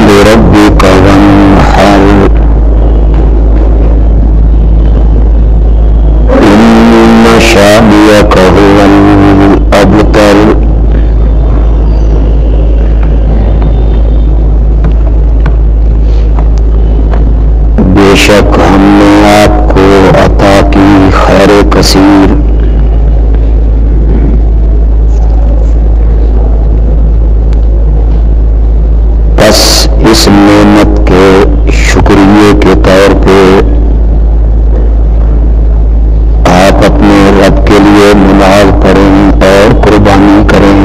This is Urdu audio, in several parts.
لربك وانحر إن شانئك هو الأبتر بے شک ہم نے آپ کو عطا کی خیر کثیر، بس اس نعمت کے شکریہ کے طور پہ آپ اپنے رب کے لیے نماز پڑھیں اور قربانی کریں۔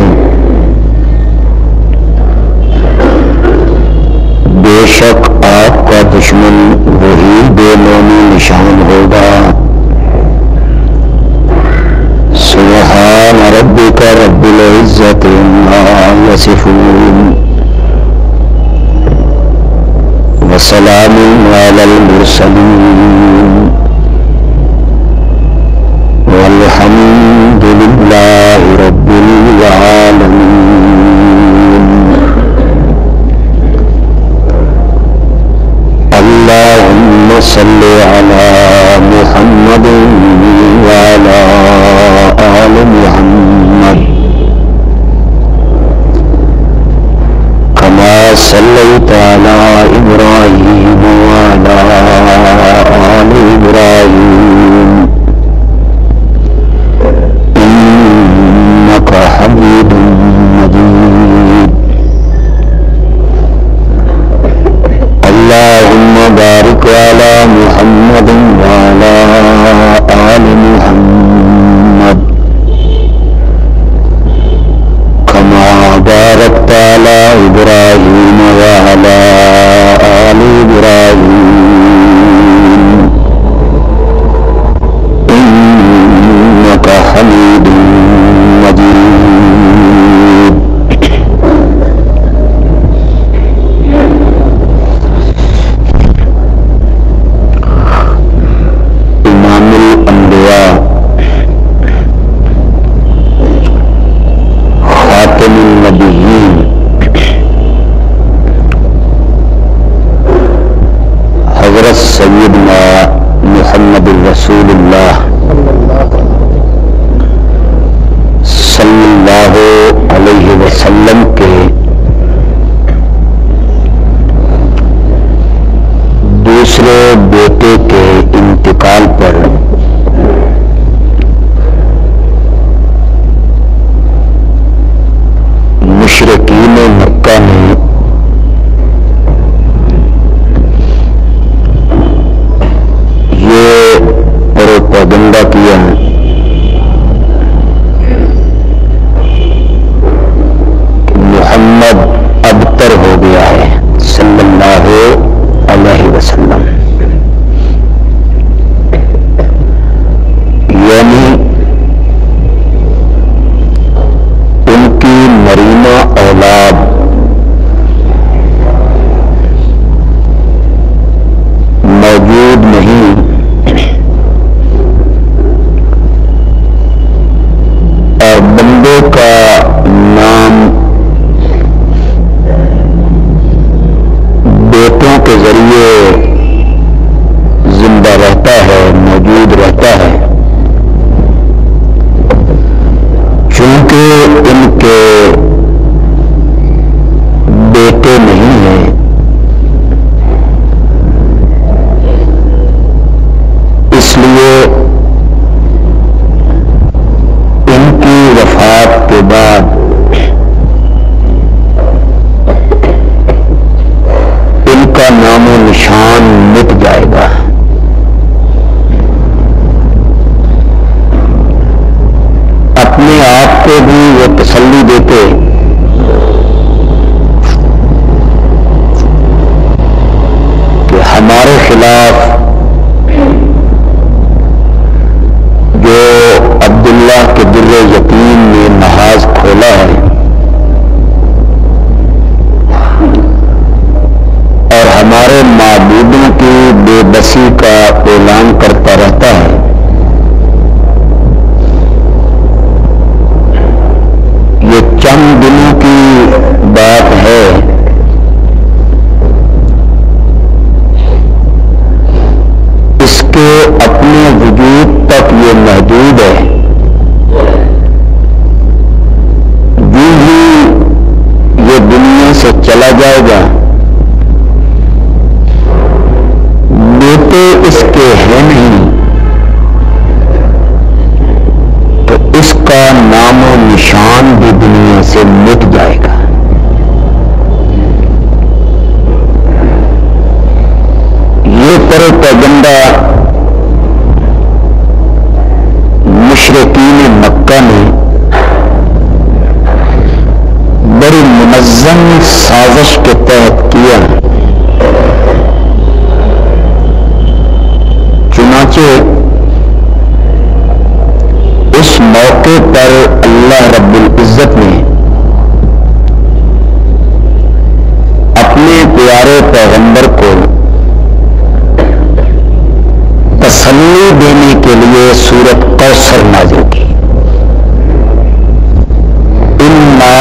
بے شک آپ کا دشمن وہی بے نامی نشان ہوگا۔ سبحان ربک رب العزت عما یصفون وسلام علی المرسلین والحمد للہ رب العالمین۔ اللہم صل علی محمد وعلی آل محمد كما صليت على إبراهيم وعلى آل إبراهيم إنك حميد مجيد۔ اللهم بارك على محمد وعلى آل محمد كما باركت على إبراهيم وعلى آل إبراهيم إنك حميد مجيد۔ امام الانبیاء خاتم النبیین حضرت سیدنا محمد رسول اللہ صلی اللہ علیہ وسلم کے دوسرے بیٹے کے انتقال پر مشرکین مکہ نے یہ پروپیگنڈا کیا کہ محمد ابتر ہو گیا ہے صلی اللہ علیہ وسلم، یعنی ان کی نرینہ اولاد موجود نہیں، اور بندے کا نام بیٹوں کے ذریعے زندہ رہتا ہے، موجود رہتا ہے، چونکہ ان کے بیٹے نہیں ہیں، اس لیے ان کی وفات کے بعد ان کا نام و نشان مٹ جائے گا۔ اپنے آپ کو بھی وہ تسلی دیتے کہ ہمارے خلاف جو عبداللہ کے در یتیم نے محاذ کھولا ہے اور ہمارے معبودوں کی بے بسی کا اعلان کرتا رہتا ہے، یہ چند دنوں کی بات ہے یہ محدود ہے، جو ہی یہ دنیا سے چلا جائے گا، بیٹے اس کے ہیں نہیں، تو اس کا نام و نشان بھی دنیا سے مٹ جائے گا۔ یہ پروپیگنڈا مشرکین مکہ نے بڑی منظم سازش کے تحت کیا، چنانچہ اس موقع پر اللہ رب العزت نے اپنے پیارے پیغمبر کو تسلی دینے کے لیے سورۃ کوثر نازل کی۔ انا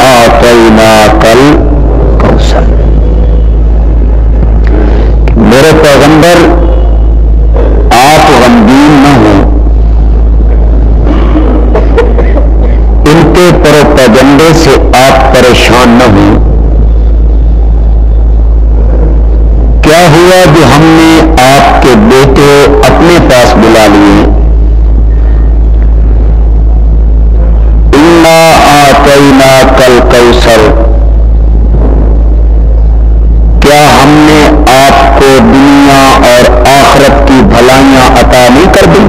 اعطیناک الکوثر، میرے پیغمبر آپ غمگین نہ ہوں، ان کے پروپیگنڈے سے آپ پریشان نہ ہوں۔ کیا ہوا جو ہم نے آپ کے بیٹے اپنے پاس بلا لیے؟ انا اعطیناک الکوثر، کیا ہم نے آپ کو دنیا اور آخرت کی بھلائیاں عطا نہیں کر دی؟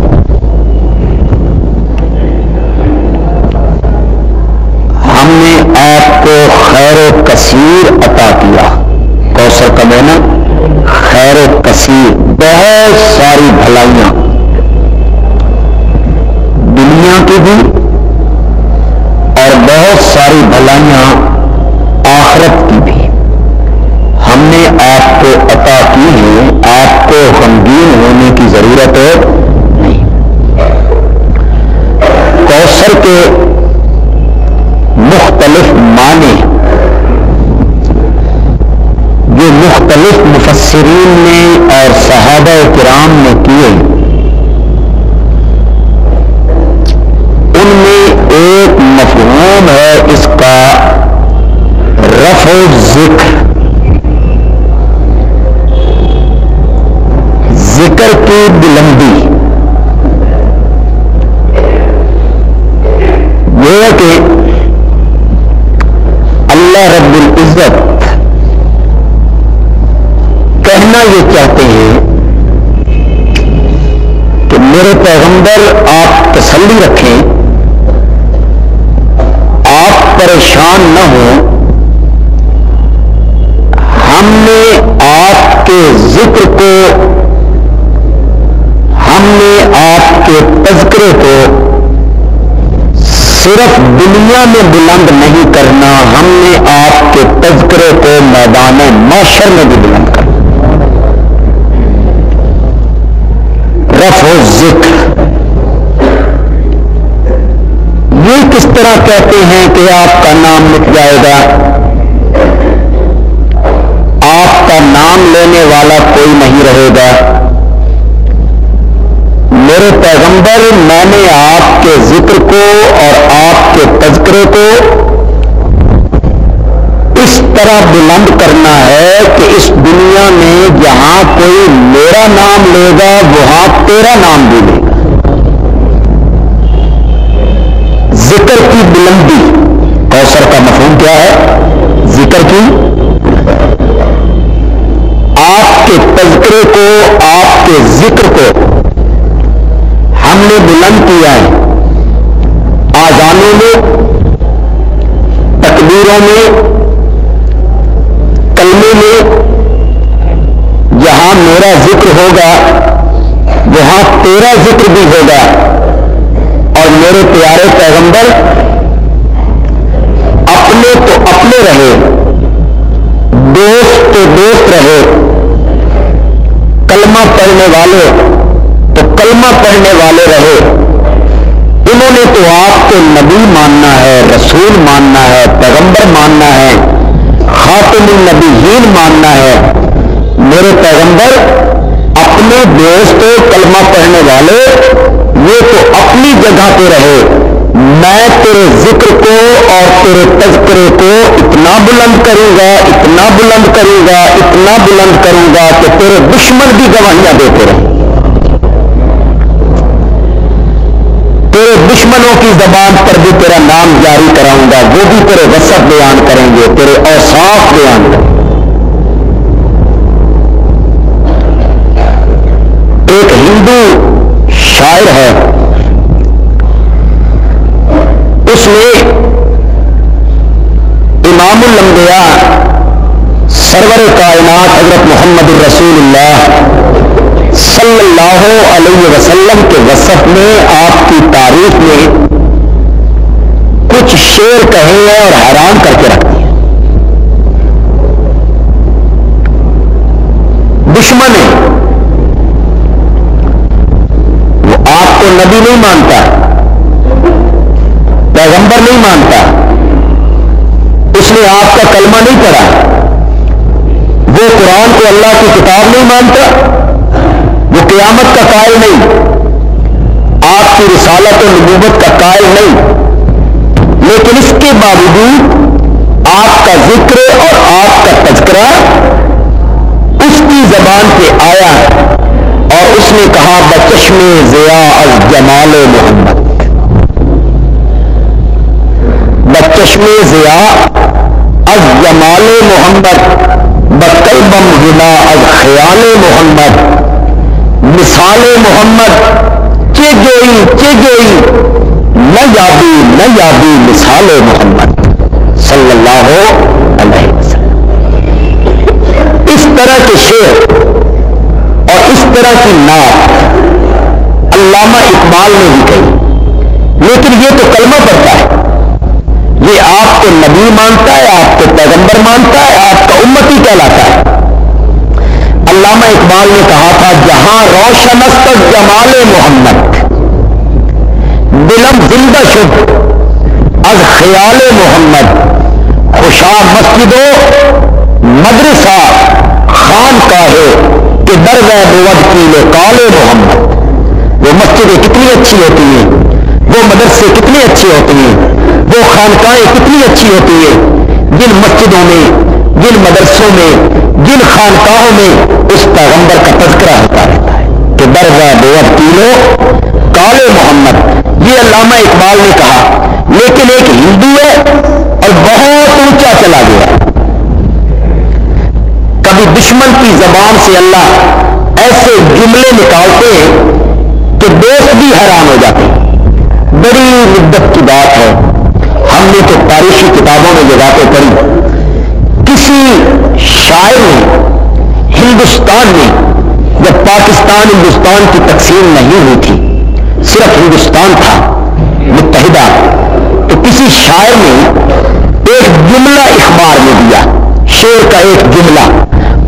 ہم نے آپ کو خیر و کثیر عطا کیا۔ کوثر کا معنی خیر و کثیر، بہت ساری بھلائیاں، دنیا کی بھی اور بہت ساری بھلائیاں آخرت کی بھی ہم نے آپ کو عطا کی ہیں۔ آپ کو غمگین ہونے کی ضرورت نہیں۔ کوثر کے مختلف معنی جو مختلف مفسرین نے اور صحابہ کرام نے کیے، ان میں ایک مفہوم ہے اس کا رفع ذکر، ذکر کی بلندی۔ یہ ہے کہ اللہ رب العزت کہنا یہ چاہتے ہیں کہ میرے پیغمبر آپ تسلی رکھیں، آپ پریشان نہ ہوں، ہم نے آپ کے ذکر کو، ہم نے آپ کے تذکرے کو صرف دنیا میں بلند نہیں کرنا، ہم نے آپ کے تذکرے کو میدان محشر میں بھی بلند کرنا۔ رفع ذکر، یہ کس طرح کہتے ہیں کہ آپ کا نام مٹ جائے گا؟ آپ کا نام لینے والا کوئی نہیں رہے گا۔ میرے پیغمبر، میں نے آپ کے ذکر کو اور آپ کے تذکرے کو اس طرح بلند کرنا ہے کہ اس دنیا میں جہاں کوئی میرا نام لے گا وہاں تیرا نام بھی لے گا۔ ذکر کی بلندی، کوثر کا مفہوم کیا ہے؟ ذکر کی، آپ کے تذکرے کو، آپ کے ذکر کو ہم نے بلند کیا ہے، آذانوں میں، تکبیروں میں، کلمے میں، جہاں میرا ذکر ہوگا وہاں تیرا ذکر بھی ہوگا۔ اور میرے پیارے پیغمبر اپنے تو اپنے رہے، دوست تو دوست رہے، کلمہ پڑھنے والے تو کلمہ پڑھنے والے رہے۔ انہوں نے تو آپ کو نبی ماننا ہے، رسول ماننا ہے، پیغمبر ماننا ہے، خاتم النبیین ماننا ہے۔ میرے پیغمبر اپنے دوست کلمہ پڑھنے والے یہ تو اپنی جگہ پہ رہے، میں تیرے ذکر کو اور تیرے تذکرے کو اتنا بلند کروں گا، اتنا بلند کروں گا، اتنا بلند کروں گا کہ تیرے دشمن بھی گواہیاں دیتے رہیں، تیرے دشمنوں کی زبان پر بھی تیرا نام جاری کراؤں گا، وہ بھی تیرے وصف بیان کریں گے، تیرے اوصاف بیان کریں گے۔ ایک ہندو شاعر ہے، اس نے امام الانبیاء سرور کائنات حضرت محمد الرسول اللہ صلی اللہ علیہ وسلم کے وصف میں، آپ کی تعریف میں کچھ شعر کہے ہیں اور حیران کر کے رکھ دیے۔ دشمن ہے، وہ آپ کو نبی نہیں مانتا، پیغمبر نہیں مانتا، اس نے آپ کا کلمہ نہیں پڑھا، وہ قرآن کو اللہ کی کتاب نہیں مانتا، وہ قیامت کا قائل نہیں، آپ کی رسالت و نبوت کا قائل نہیں، لیکن اس کے باوجود آپ کا ذکر اور آپ کا تذکرہ اس کی زبان پہ آیا اور اس نے کہا بچشم ضیاء از جمال محمد، بچشم ضیاء از جمال محمد، بقلبم غنا از خیال محمد، مثال محمد چگوئی نہ یابی مثال محمد صلی اللہ علیہ وسلم۔ اس طرح کے شعر اور اس طرح کی نعت علامہ اقبال نے بھی کہی، لیکن یہ تو کلمہ پڑھتا ہے، یہ آپ کو نبی مانتا ہے، آپ کو پیغمبر مانتا ہے، آپ کا امتی کہلاتا ہے۔ علامہ اقبال نے کہا تھا جہاں روشن است جمال محمد، دلم زندہ شد از خیال محمد، خوشا مسجد و مدرسہ خان کا ہے کہ درگاہ بود کی کال محمد۔ وہ مسجدیں کتنی اچھی ہوتی ہیں، وہ مدرسے کتنے اچھے ہوتے ہیں، وہ خانقاہیں کتنی اچھی ہوتی ہیں، جن مسجدوں میں، جن مدرسوں میں، جن خانقاہوں میں اس پیغمبر کا تذکرہ ہوتا رہتا ہے کہ درگاہ بود کی کال محمد۔ یہ علامہ اقبال نے کہا، لیکن ایک ہندو ہے اور بہت اونچا چلا گیا، کبھی دشمن کی زبان سے اللہ ایسے جملے نکالتے ہیں کہ دوست بھی حیران ہو جاتے ہیں۔ بڑی مدت کی بات ہے، ہم نے تو تاریخی کتابوں میں یہ باتیں پڑھی، کسی شاعر نے ہندوستان میں، جب پاکستان ہندوستان کی تقسیم نہیں ہوئی تھی، صرف ہندوستان تھا متحدہ، تو کسی شاعر نے ایک جملہ اخبار میں دیا، شعر کا ایک جملہ،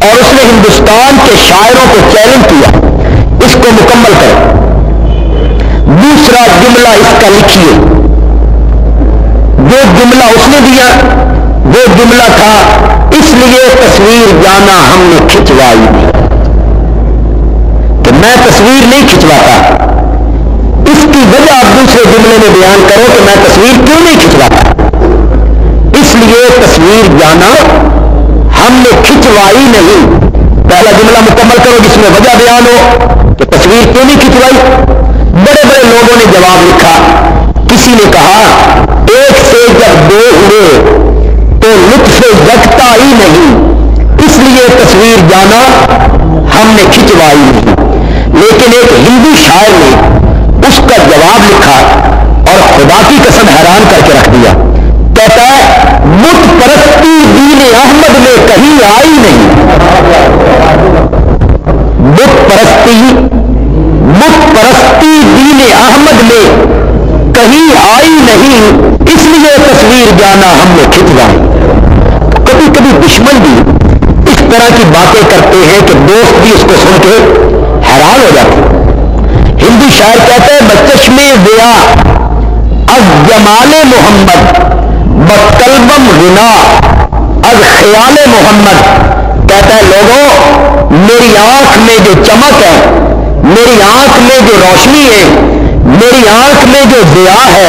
اور اس نے ہندوستان کے شاعروں کو چیلنج کیا اس کو مکمل کرو، دوسرا جملہ اس کا لکھیے۔ جو جملہ اس نے دیا وہ جملہ تھا اس لیے تصویر جانا ہم نے کھنچوائی نہیں، کہ میں تصویر نہیں کھنچواتا، اس کی وجہ آپ دوسرے جملے میں بیان کرو کہ میں تصویر کیوں نہیں کھنچواتا، اس لیے تصویر جانا ہم نے کھنچوائی نہیں۔ پہلا جملہ مکمل کرو جس میں وجہ بیان ہو کہ تصویر کیوں نہیں کھنچوائی۔ بڑے بڑے لوگوں نے جواب لکھا، کسی نے کہا ایک سے جب دو ہوئے تو لطف یکتا ہی نہیں، اس لیے تصویر جانا ہم نے کھنچوائی نہیں۔ لیکن ایک ہندو شاعر نے اس کا جواب لکھا اور خدا کی قسم حیران کر کے رکھ دیا، کہتا ہے بت پرستی دین احمد میں کہیں آئی نہیں، بت پرستی دین احمد میں کہیں آئی نہیں، اس لیے تصویر جانا ہم نے کھنچوائی۔ کبھی کبھی دشمن بھی اس طرح کی باتیں کرتے ہیں کہ دوست بھی اس کو سن کے حیران ہو جاتے ہیں۔ ہندو شاعر کہتا ہے بچشم ضیاء از جمال محمد، بقلبم غنا از خیال محمد، کہتا ہے لوگوں میری آنکھ میں جو چمک ہے، میری آنکھ میں جو روشنی ہے، میری آنکھ میں جو ضیا ہے،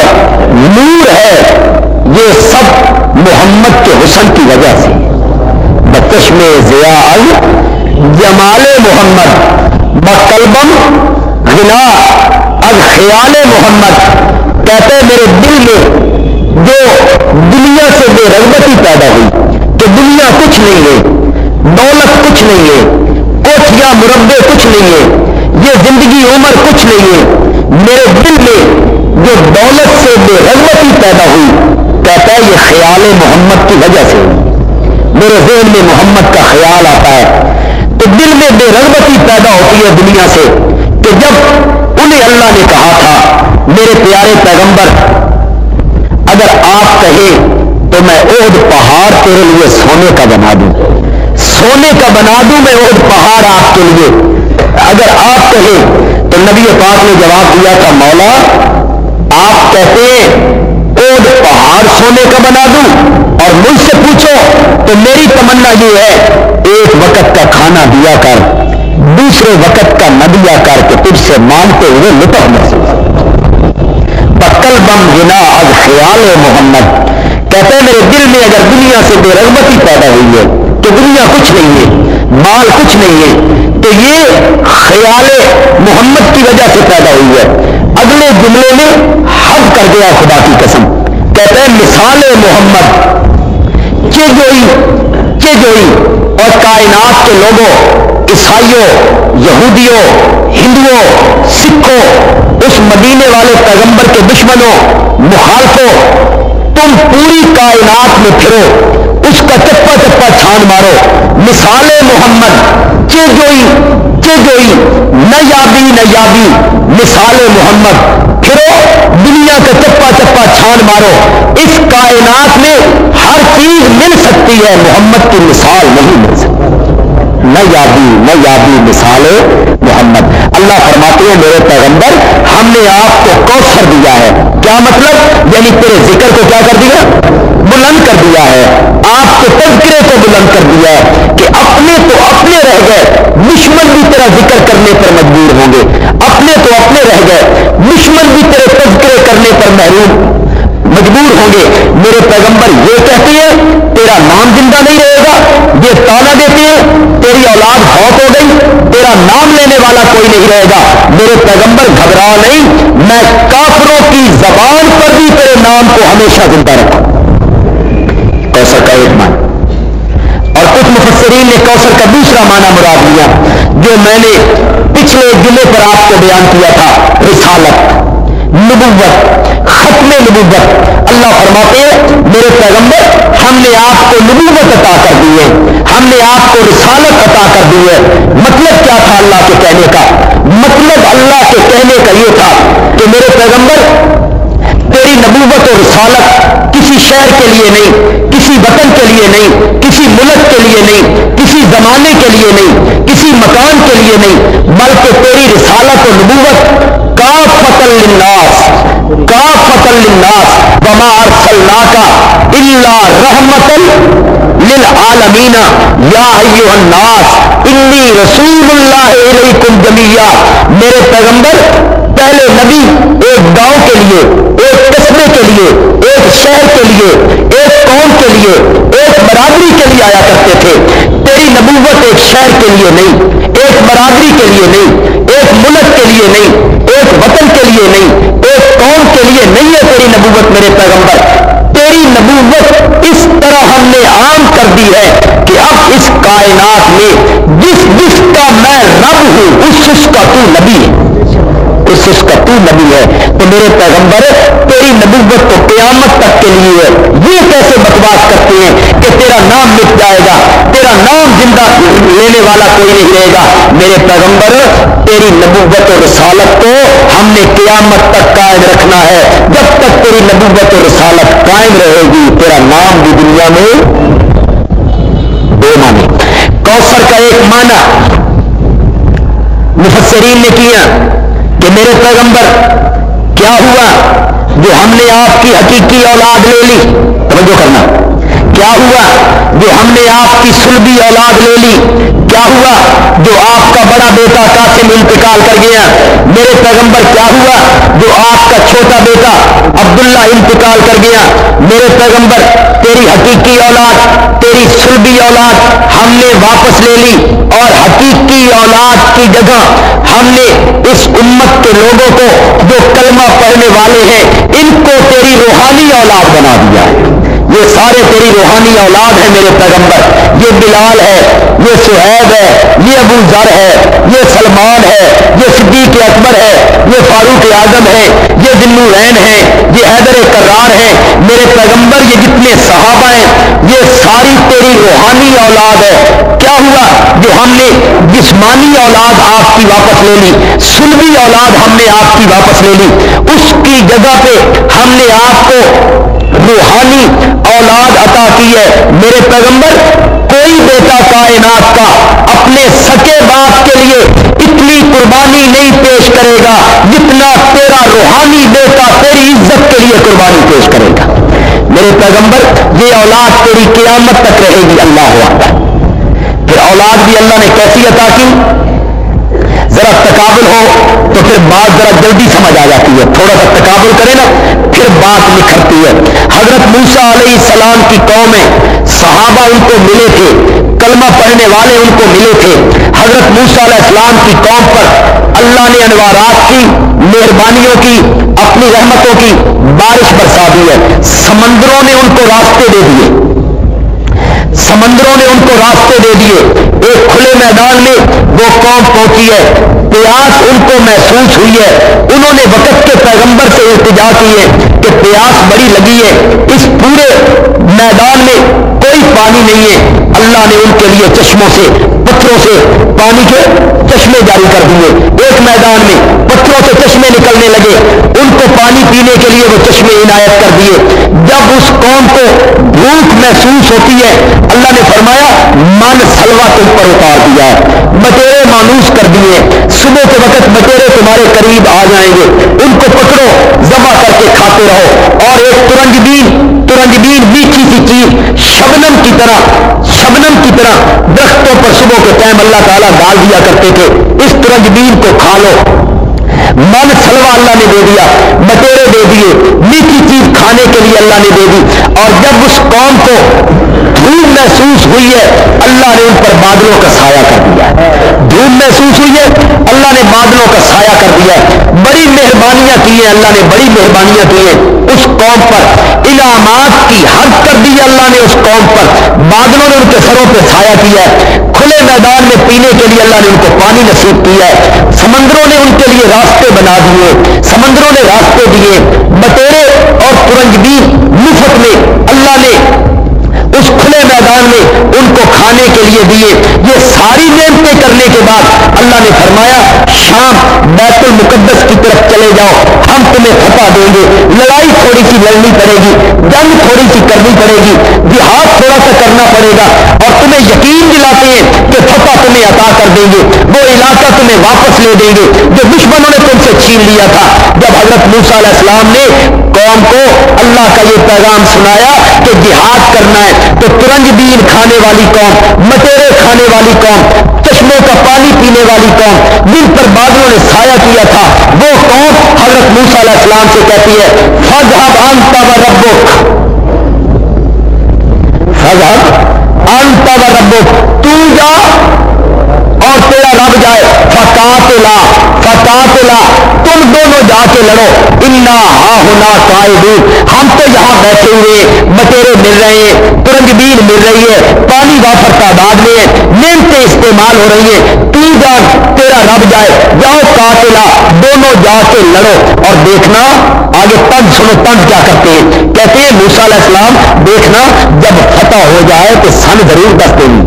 نور ہے، یہ سب محمد کے حسن کی وجہ سے۔ بچشم ضیا جمال محمد بقلبم غنا از خیال محمد، کہتے ہیں میرے دل میں جو دنیا سے بے رغبتی پیدا ہوئی کہ دنیا کچھ نہیں ہے، دولت کچھ نہیں ہے، کوٹھیاں مربع کچھ نہیں ہے، یہ زندگی عمر کچھ نہیں ہے، میرے دل میں جو دولت سے بے رغبتی پیدا ہوئی، کہتا ہے یہ خیال محمد کی وجہ سے ہوئی۔ میرے ذہن میں محمد کا خیال آتا ہے تو دل میں بے رغبتی پیدا ہوتی ہے دنیا سے، کہ جب انہیں اللہ نے کہا تھا میرے پیارے پیغمبر اگر آپ کہیں تو میں احد پہاڑ تیرے لیے سونے کا بنا دوں، سونے کا بنا دوں میں احد پہاڑ آپ کے لیے، اگر آپ کہیں تو نبی پاک نے جواب دیا تھا مولا آپ کہتے ہیں احد پہاڑ سونے کا بنا دوں اور مجھ سے پوچھو تو میری تمنا یہ ہے ایک وقت کا کھانا دیا کر، دوسرے وقت کا نہ دیا کر کہ تجھ سے مانگتے ہوئے لطف محسوس۔ بکل بم غنا از خیال محمد، کہتے ہیں میرے دل میں اگر دنیا سے بے رغبتی پیدا ہوئی ہے کہ دنیا کچھ نہیں ہے، مال کچھ نہیں ہے، تو یہ خیال محمد کی وجہ سے پیدا ہوئی ہے۔ اگلے جملے میں حد کر دیا خدا کی قسم، کہتے ہیں مثال محمد چجوئی اور کائنات کے لوگوں، عیسائیوں، یہودیوں، ہندوؤں، سکھوں، اس مدینے والے پیغمبر کے دشمنوں، مخالفوں، تم پوری کائنات میں پھرو، اس کا چپا چپا چھان مارو، مثال محمد چجوئی نیابی مثال محمد، پھرو دنیا کا چپا چپا چھان مارو، اس کائنات میں ہر چیز مل سکتی ہے، محمد کی مثال نہیں مل سکتی۔ نیابی مثال محمد، اللہ فرماتے ہیں میرے پیغمبر ہم نے آپ کو کوثر دیا ہے، کیا مطلب؟ یعنی تیرے ذکر کو کیا کر دیا؟ بلند کر دیا ہے، آپ کے تذکرے کو بلند کر دیا ہے کہ اپنے تو اپنے رہ گئے، دشمن بھی تیرا ذکر کرنے پر مجبور ہوں گے، اپنے تو اپنے رہ گئے، دشمن بھی تیرے تذکرے کرنے پر مجبور ہوں گے۔ میرے پیغمبر یہ کہتے ہیں تیرا نام زندہ نہیں رہے گا، یہ تانا دیتے ہیں تیری اولاد فوت ہو گئی، تیرا نام لینے والا کوئی نہیں رہے گا۔ میرے پیغمبر گھبرا نہیں، میں کافروں کی زبان پر بھی تیرے نام کو ہمیشہ زندہ رکھوں۔ کوثر کا ایک معنی، اور کچھ مفسرین نے کوثر کا دوسرا معنی مراد لیا جو میں نے پچھلے جمعے پر آپ کو بیان کیا تھا، رسالت، نبوت، ختم نبوت۔ اللہ فرماتے ہیں میرے پیغمبر ہم نے آپ کو نبوت عطا کر دی ہے، ہم نے آپ کو رسالت عطا کر دی ہے۔ مطلب کیا تھا اللہ کے کہنے کا؟ مطلب اللہ کے کہنے کا یہ تھا کہ میرے پیغمبر تیری نبوت اور رسالت کسی شہر کے لیے نہیں، کسی وطن کے لیے نہیں، کسی ملک کے لیے نہیں، کسی زمانے کے لیے نہیں، کسی مکان کے لیے نہیں، بلکہ تیری رسالت و نبوت کافۃ للناس وما ارسلناک الا رحمۃ للعالمین یا ایھا الناس انی رسول اللہ الیکم جمیعا۔ میرے پیغمبر پہلے نبی ایک گاؤں کے لیے، ایک قصبے کے لیے، ایک شہر کے لیے، ایک قوم کے لیے، ایک برادری کے لیے آیا کرتے تھے۔ تیری نبوت ایک شہر کے لیے نہیں، ایک برادری کے لیے نہیں، ایک ملک کے لیے نہیں، ایک وطن کے لیے نہیں، ایک قوم کے لیے نہیں ہے تیری نبوت میرے پیغمبر۔ تیری نبوت اس طرح ہم نے عام کر دی ہے کہ اب اس کائنات میں جس کا میں رب ہوں اس کا تو نبی ہے، اس کا تو نبی ہے۔ تو میرے پیغمبر تیری نبوت تو قیامت تک کے لیے ہے۔ یہ کیسے بکواس کرتے ہیں کہ تیرا نام مٹ جائے گا، تیرا نام زندہ لینے والا کوئی نہیں رہے گا؟ میرے پیغمبر تیری نبوت اور رسالت کو ہم نے قیامت تک قائم رکھنا ہے۔ جب تک تیری نبوت اور رسالت قائم رہے گی تیرا نام بھی دنیا میں بے معنی۔ کوثر کا ایک معنی مفسرین نے کیا کہ میرے پیغمبر کیا ہوا جو ہم نے آپ کی حقیقی اولاد لے لی؟ توجہ کرنا، کیا ہوا جو ہم نے آپ کی صلبی اولاد لے لی؟ کیا ہوا جو آپ کا بڑا بیٹا قاسم انتقال کر گیا، میرے پیغمبر کیا ہوا جو آپ کا چھوٹا بیٹا عبداللہ انتقال کر گیا، میرے پیغمبر تیری حقیقی اولاد، تیری سلبی اولاد ہم نے واپس لے لی، اور حقیقی اولاد کی جگہ ہم نے اس امت کے لوگوں کو جو کلمہ پڑھنے والے ہیں ان کو تیری روحانی اولاد بنا دیا ہے۔ یہ سارے تیری روحانی اولاد ہیں میرے پیغمبر، یہ بلال ہے، یہ صہیب ہے، یہ ابو ذر ہے، یہ سلمان ہے، یہ صدیق اکبر ہے، یہ فاروق اعظم ہے، یہ ذی النورین ہے، یہ حیدر کرار ہے، میرے پیغمبر یہ جتنے صحابہ ہیں یہ ساری تیری روحانی اولاد ہے۔ کیا ہوا جو ہم نے جسمانی اولاد آپ کی واپس لے لی، سلبی اولاد ہم نے آپ کی واپس لے لی، اس کی جگہ پہ ہم نے آپ کو روحانی اولاد عطا کی ہے۔ میرے پیغمبر کوئی بیٹا کائنات کا اپنے سکے باپ کے لیے اتنی قربانی نہیں پیش کرے گا جتنا تیرا روحانی بیٹا تیری عزت کے لیے قربانی پیش کرے گا۔ میرے پیغمبر یہ اولاد تیری قیامت تک رہے گی، اللہ اکبر۔ پھر اولاد بھی اللہ نے کیسی عطا کی؟ ذرا تقابل ہو تو پھر بات ذرا جلدی سمجھ آ جاتی ہے، تھوڑا سا تقابل کرے نا پھر بات نکھرتی ہے۔ حضرت موسیٰ علیہ السلام کی قومیں، صحابہ ان کو ملے تھے، کلمہ پڑھنے والے ان کو ملے تھے۔ حضرت موسیٰ علیہ السلام کی قوم پر اللہ نے انوارات کی، مہربانیوں کی، اپنی رحمتوں کی بارش برسا دی ہے۔ سمندروں نے ان کو راستے دے دیے، سمندروں نے ان کو راستے دے دیے۔ ایک کھلے میدان میں وہ قوم پہنچی ہے، پیاس ان کو محسوس ہوئی ہے، انہوں نے وقت کے پیغمبر سے التجا کی ہے کہ پیاس بڑی لگی ہے، اس پورے میدان میں کوئی پانی نہیں ہے۔ اللہ نے ان کے لیے چشموں سے، پتھروں سے پانی کے چشمے جاری کر دیے۔ ایک میدان میں پتھروں سے چشمے نکلنے لگے، ان کو پانی پینے کے لیے وہ چشمے عنایت کر دیے۔ جب اس قوم کو بھوک محسوس ہوتی ہے اللہ نے فرمایا من سلوا تم پر اتار دیا ہے، مٹیرے مانوس کر دیے، صبح کے وقت مٹیرے تمہارے قریب آ جائیں گے، ان کو پکڑو، ذبح کر کے کھاتے رہو۔ اور ایک ترنجبین میٹھی سی چیز شبنم کی طرح درختوں پر صبح کے ٹائم اللہ تعالیٰ ڈال دیا کرتے تھے، اس ترنجبین کو کھا لو۔ من سلوا اللہ نے دے دیا، مٹیرے دے دیے، میٹھی چیز کھانے کے لیے اللہ نے دے دی۔ اور جب اس قوم کو دھوپ محسوس ہوئی ہے اللہ نے ان پر بادلوں کا سایہ کر دیا ہے، دھوپ محسوس ہوئی ہے اللہ نے بادلوں کا سایہ کر دیا ہے۔ بڑی مہربانیاں کی ہیں اللہ نے، بڑی مہربانیاں کی ہیں اس قوم پر، انعامات کی حد کر دی اللہ نے اس قوم پر، بادلوں نے ان کے سروں پہ سایہ کیا ہے، کھلے میدان میں پینے کے لیے اللہ نے ان کو پانی نصیب کیا ہے، سمندروں نے ان کے لیے راستے بنا دیے، سمندروں نے راستے دیے، بٹیرے اور ترنجبین مفت میں اللہ نے اس کھلے میدان میں ان کو کھانے کے لیے دیے۔ یہ ساری نعمتیں کرنے کے بعد اللہ نے فرمایا شام بیت المقدس کی طرف چلے جاؤ، ہم تمہیں فتح دیں گے، لڑائی تھوڑی سی لڑنی پڑے گی، جنگ تھوڑی سی کرنی پڑے گی، جہاد تھوڑا سا کرنا پڑے گا، اور تمہیں یقین دلاتے ہیں کہ فتح تمہیں عطا کر دیں گے، وہ علاقہ تمہیں واپس لے دیں گے جو دشمنوں نے تم سے چھین لیا تھا۔ جب حضرت موسیٰ علیہ السلام نے قوم کو اللہ کا یہ پیغام سنایا کہ جہاد کرنا ہے، تو ترنجبین کھانے والی قوم، مٹیرے کھانے والی قوم، چشموں کا پانی پینے والی قوم، جن پر بادلوں نے سایہ کیا تھا، وہ قوم حضرت موسیٰ علیہ السلام سے کہتی ہے فَاذْهَبْ أَنْتَ وَرَبُّكَ، فَاذْهَبْ أَنْتَ وَرَبُّكَ، تو جا اور تیرا رب جائے، فَقَاتِلَا، تم دونوں جا کے لڑو، اِنَّا ہَاہُنَا قَاعِدُونَ، ہم تو یہاں بیٹھے ہوئے، مٹیرے مل رہے ہیں، ترنجبین مل رہی ہے، پانی وافر تعداد میں ہے، نعمتیں استعمال ہو رہی ہیں، تو جان تیرا رب جائے، جاؤ قاتلا، دونوں جا کے لڑو۔ اور دیکھنا آگے طنز سنو، طنز کیا کرتے ہیں، کہتے ہیں موسیٰ علیہ السلام دیکھنا جب فتح ہو جائے تو سن ضرور دس دیں گی،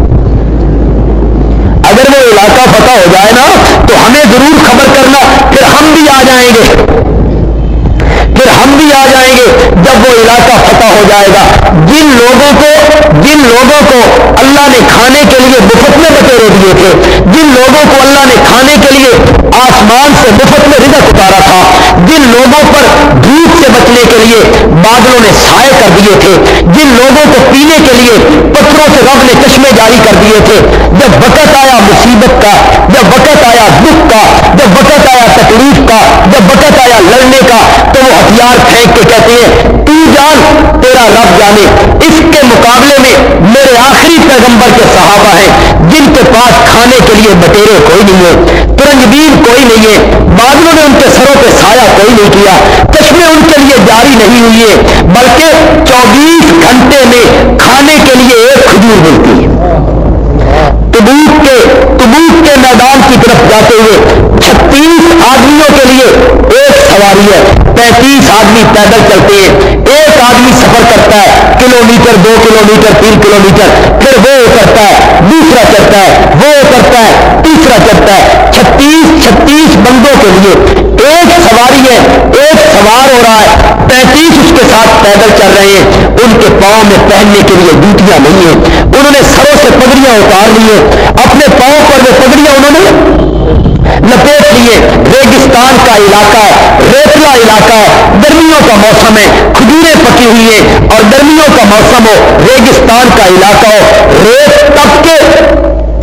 اگر وہ علاقہ فتح ہو جائے نا تو ہمیں ضرور خبر کرنا، پھر ہم بھی آ جائیں گے، پھر ہم بھی آ جائیں گے جب وہ علاقہ فتح ہو جائے گا۔ جن لوگوں کو اللہ نے کھانے کے لیے مفت میں بٹیرے دیے تھے، جن لوگوں کو اللہ نے کھانے کے لیے آسمان سے مفت میں رزق اتارا تھا، جن لوگوں پر دھوپ سے بچنے کے لیے بادلوں نے سائے کر دیے تھے، جن لوگوں کو پینے کے لیے پتھروں سے رب نے چشمے جاری کر دیے تھے، جب وقت آیا مصیبت کا، جب وقت آیا دکھ کا، جب وقت آیا تکلیف کا، جب وقت آیا لڑنے کا، تو وہ ہتھیار پھینک کے کہتے ہیں تو جان تیرا رب جانے۔ اس کے مقابلے میں میرے آخری پیغمبر کے صحابہ ہیں جن کے پاس کھانے کے لیے بٹیرے کوئی نہیں ہے، ترنجبین کوئی نہیں ہے، بادلوں نے ان کے سروں پہ سایہ کوئی نہیں کیا، چشمے ان کے لیے جاری نہیں ہوئی ہے، بلکہ 24 گھنٹے میں کھانے کے لیے ایک کھجور ملتی ہے۔ تبوک کے میدان کی طرف جاتے ہوئے 36 آدمیوں کے لیے ایک سواری ہے، 35 آدمی پیدل چلتے ہیں، ایک آدمی سفر کرتا ہے کلومیٹر، 2 کلومیٹر، 3 کلومیٹر، پھر وہ اترتا ہے، دوسرا چڑھتا ہے، وہ اترتا ہے، تیسرا چڑھتا ہے۔ 36 بندوں کے لیے ایک سواری ہے، ایک سوار ہو رہا ہے، 35 اس کے ساتھ پیدل چل رہے ہیں۔ ان کے پاؤں میں پہننے کے لیے جوتیاں نہیں ہیں، انہوں نے سروں سے پگڑیاں اتار لی ہیں، اپنے پاؤں پر وہ پگڑیاں انہوں نے لپیٹ لیے۔ ریگستان کا علاقہ ہے، ریتلا علاقہ ہے، گرمیوں کا موسم ہے، کھجوریں پکی ہوئی ہیں، اور گرمیوں کا موسم ہو، ریگستان کا علاقہ ہو، ریت تب کے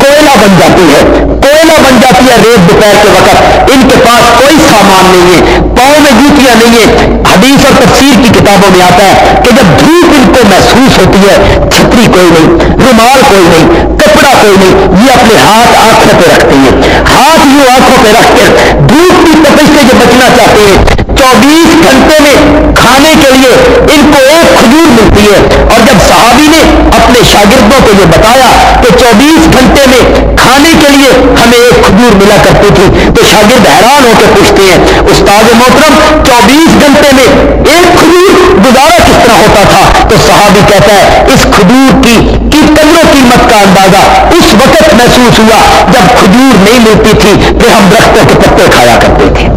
کوئلہ بن جاتی ہے، کوئلہ بن جاتی ہے ریت دوپہر کے وقت۔ ان کے پاس کوئی سامان نہیں ہے، پاؤں میں جوتیاں نہیں ہیں۔ حدیث اور تفسیر کی کتابوں میں آتا ہے کہ جب دھوپ ان کو محسوس ہوتی ہے، چھتری کوئی نہیں، رومال کوئی نہیں، کپڑا کوئی نہیں، یہ اپنے ہاتھ آنکھوں پہ رکھتے ہیں، ہاتھ یوں آنکھوں پہ رکھ کر دھوپ کی تپش سے جو بچنا چاہتے ہیں، 24 گھنٹے میں کھانے کے لیے ان کو ایک کھجور ملتی ہے۔ اور جب صحابی نے اپنے شاگردوں کو یہ بتایا کہ 24 گھنٹے میں کھانے کے لیے ہمیں ایک کھجور ملا کرتی تھی، تو شاگرد حیران ہو کے پوچھتے ہیں استاد محترم 24 گھنٹے میں ایک کھجور گزارا کس طرح ہوتا تھا؟ تو صحابی کہتا ہے اس کھجور کی قدر و قیمت کا اندازہ اس وقت محسوس ہوا جب کھجور نہیں ملتی تھی، پھر ہم درختوں کے پتے کھایا کرتے تھے،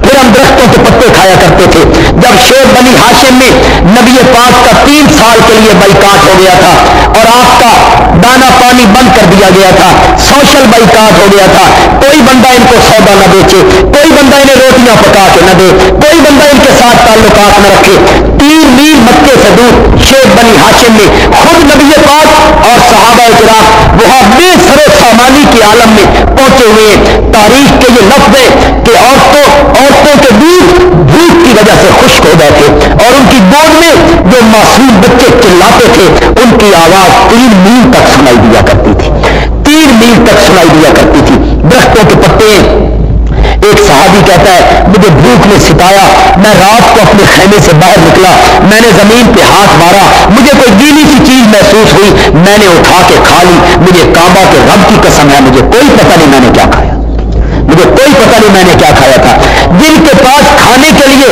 پھر ہم درختوں کے پتے کھایا کرتے تھے۔ جب شعیب بنی ہاشم میں نبی پاک کا 3 سال کے لیے بائیکاٹ ہو گیا تھا اور آپ کا دانا پانی بند کر دیا گیا تھا، سوشل بائیکاٹ ہو گیا تھا، کوئی بندہ ان کو سودا نہ بیچے، کوئی بندہ انہیں روٹیاں پکا کے نہ دے، کوئی بندہ ان کے ساتھ تعلقات نہ رکھے، 3 میل مکے سے دور شعیب بنی ہاشم میں خود نبی پاک اور صحابہ کرام وہاں بے سر و سامانی کے عالم میں پہنچے ہوئے ہیں۔ تاریخ کے یہ لفظ ہے کہ عورتوں کے دودھ بھوک کی وجہ سے خشک ہو گئے تھے، اور ان کی گود میں جو معصوم بچے چلاتے تھے ان کی آواز 3 میل تک سنائی دیا کرتی تھی، 3 میل تک سنائی دیا کرتی تھی۔ درختوں کے پتے، ایک صحابی کہتا ہے مجھے بھوک نے ستایا، میں رات کو اپنے خیمے سے باہر نکلا، میں نے زمین پہ ہاتھ مارا، مجھے کوئی گیلی سی چیز محسوس ہوئی، میں نے اٹھا کے کھا لی، مجھے کعبہ کے رب کی قسم ہے مجھے کوئی پتہ نہیں میں نے کیا کھایا، مجھے کوئی پتہ نہیں میں نے کیا کھایا تھا۔ جن کے پاس کھانے کے لیے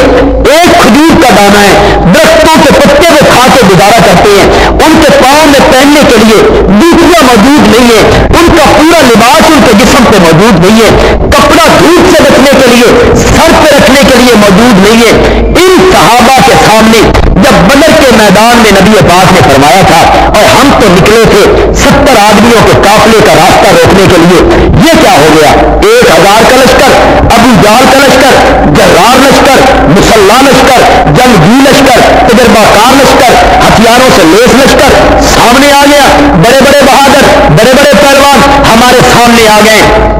ایک کھجور کا دانہ ہے، درختوں کے پتے وہ کھا کے گزارا کرتے ہیں، ان کے پاؤں میں پہننے کے لیے جوتیاں موجود نہیں ہے، ان کا پورا لباس ان کے جسم پہ موجود نہیں ہے، کپڑا دھوپ سے بچنے کے لیے سر پہ رکھنے کے لیے موجود نہیں ہے۔ ان صحابہ کے سامنے جب بدر کے میدان میں نبی پاک نے فرمایا تھا اور ہم تو نکلے تھے 70 آدمیوں کے قافلے کا راستہ روکنے کے لیے، یہ کیا ہو گیا؟ 1000 کا لشکر، ابو جہل کا لشکر، جرار لشکر، مسلح لشکر، جنگجو لشکر، تجربہ کار لشکر، ہتھیاروں سے لیس لشکر سامنے آ گیا، بڑے بڑے بہادر، بڑے بڑے پہلوان ہمارے سامنے آ گئے۔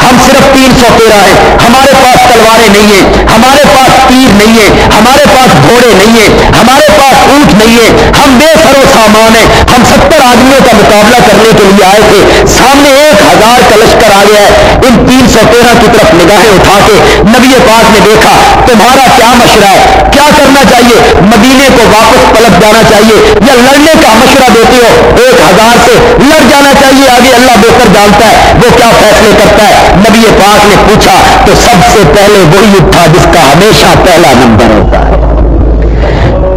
ہم صرف 313 ہیں، ہمارے پاس تلواریں نہیں ہیں، ہمارے پاس تیر نہیں ہے، ہمارے پاس گھوڑے نہیں ہیں، ہمارے پاس اونٹ نہیں ہے، ہم بے سر و سامان ہیں، ہم 70 آدمیوں کا مقابلہ کرنے کے لیے آئے تھے، سامنے 1000 کا لشکر آ گیا ہے۔ ان 313 کی طرف نگاہیں اٹھا کے نبی پاک نے دیکھا تمہارا کیا مشورہ ہے، کیا کرنا چاہیے؟ مدینے کو واپس پلٹ جانا چاہیے یا لڑنے کا مشورہ دیتے ہو؟ 1000 سے لڑ جانا چاہیے، آگے اللہ بہتر جانتا ہے وہ کیا فیصلے کرتا ہے۔ نبی پاک نے پوچھا تو سب سے پہلے وہی اٹھا جس کا ہمیشہ پہلا نمبر ہوتا ہے،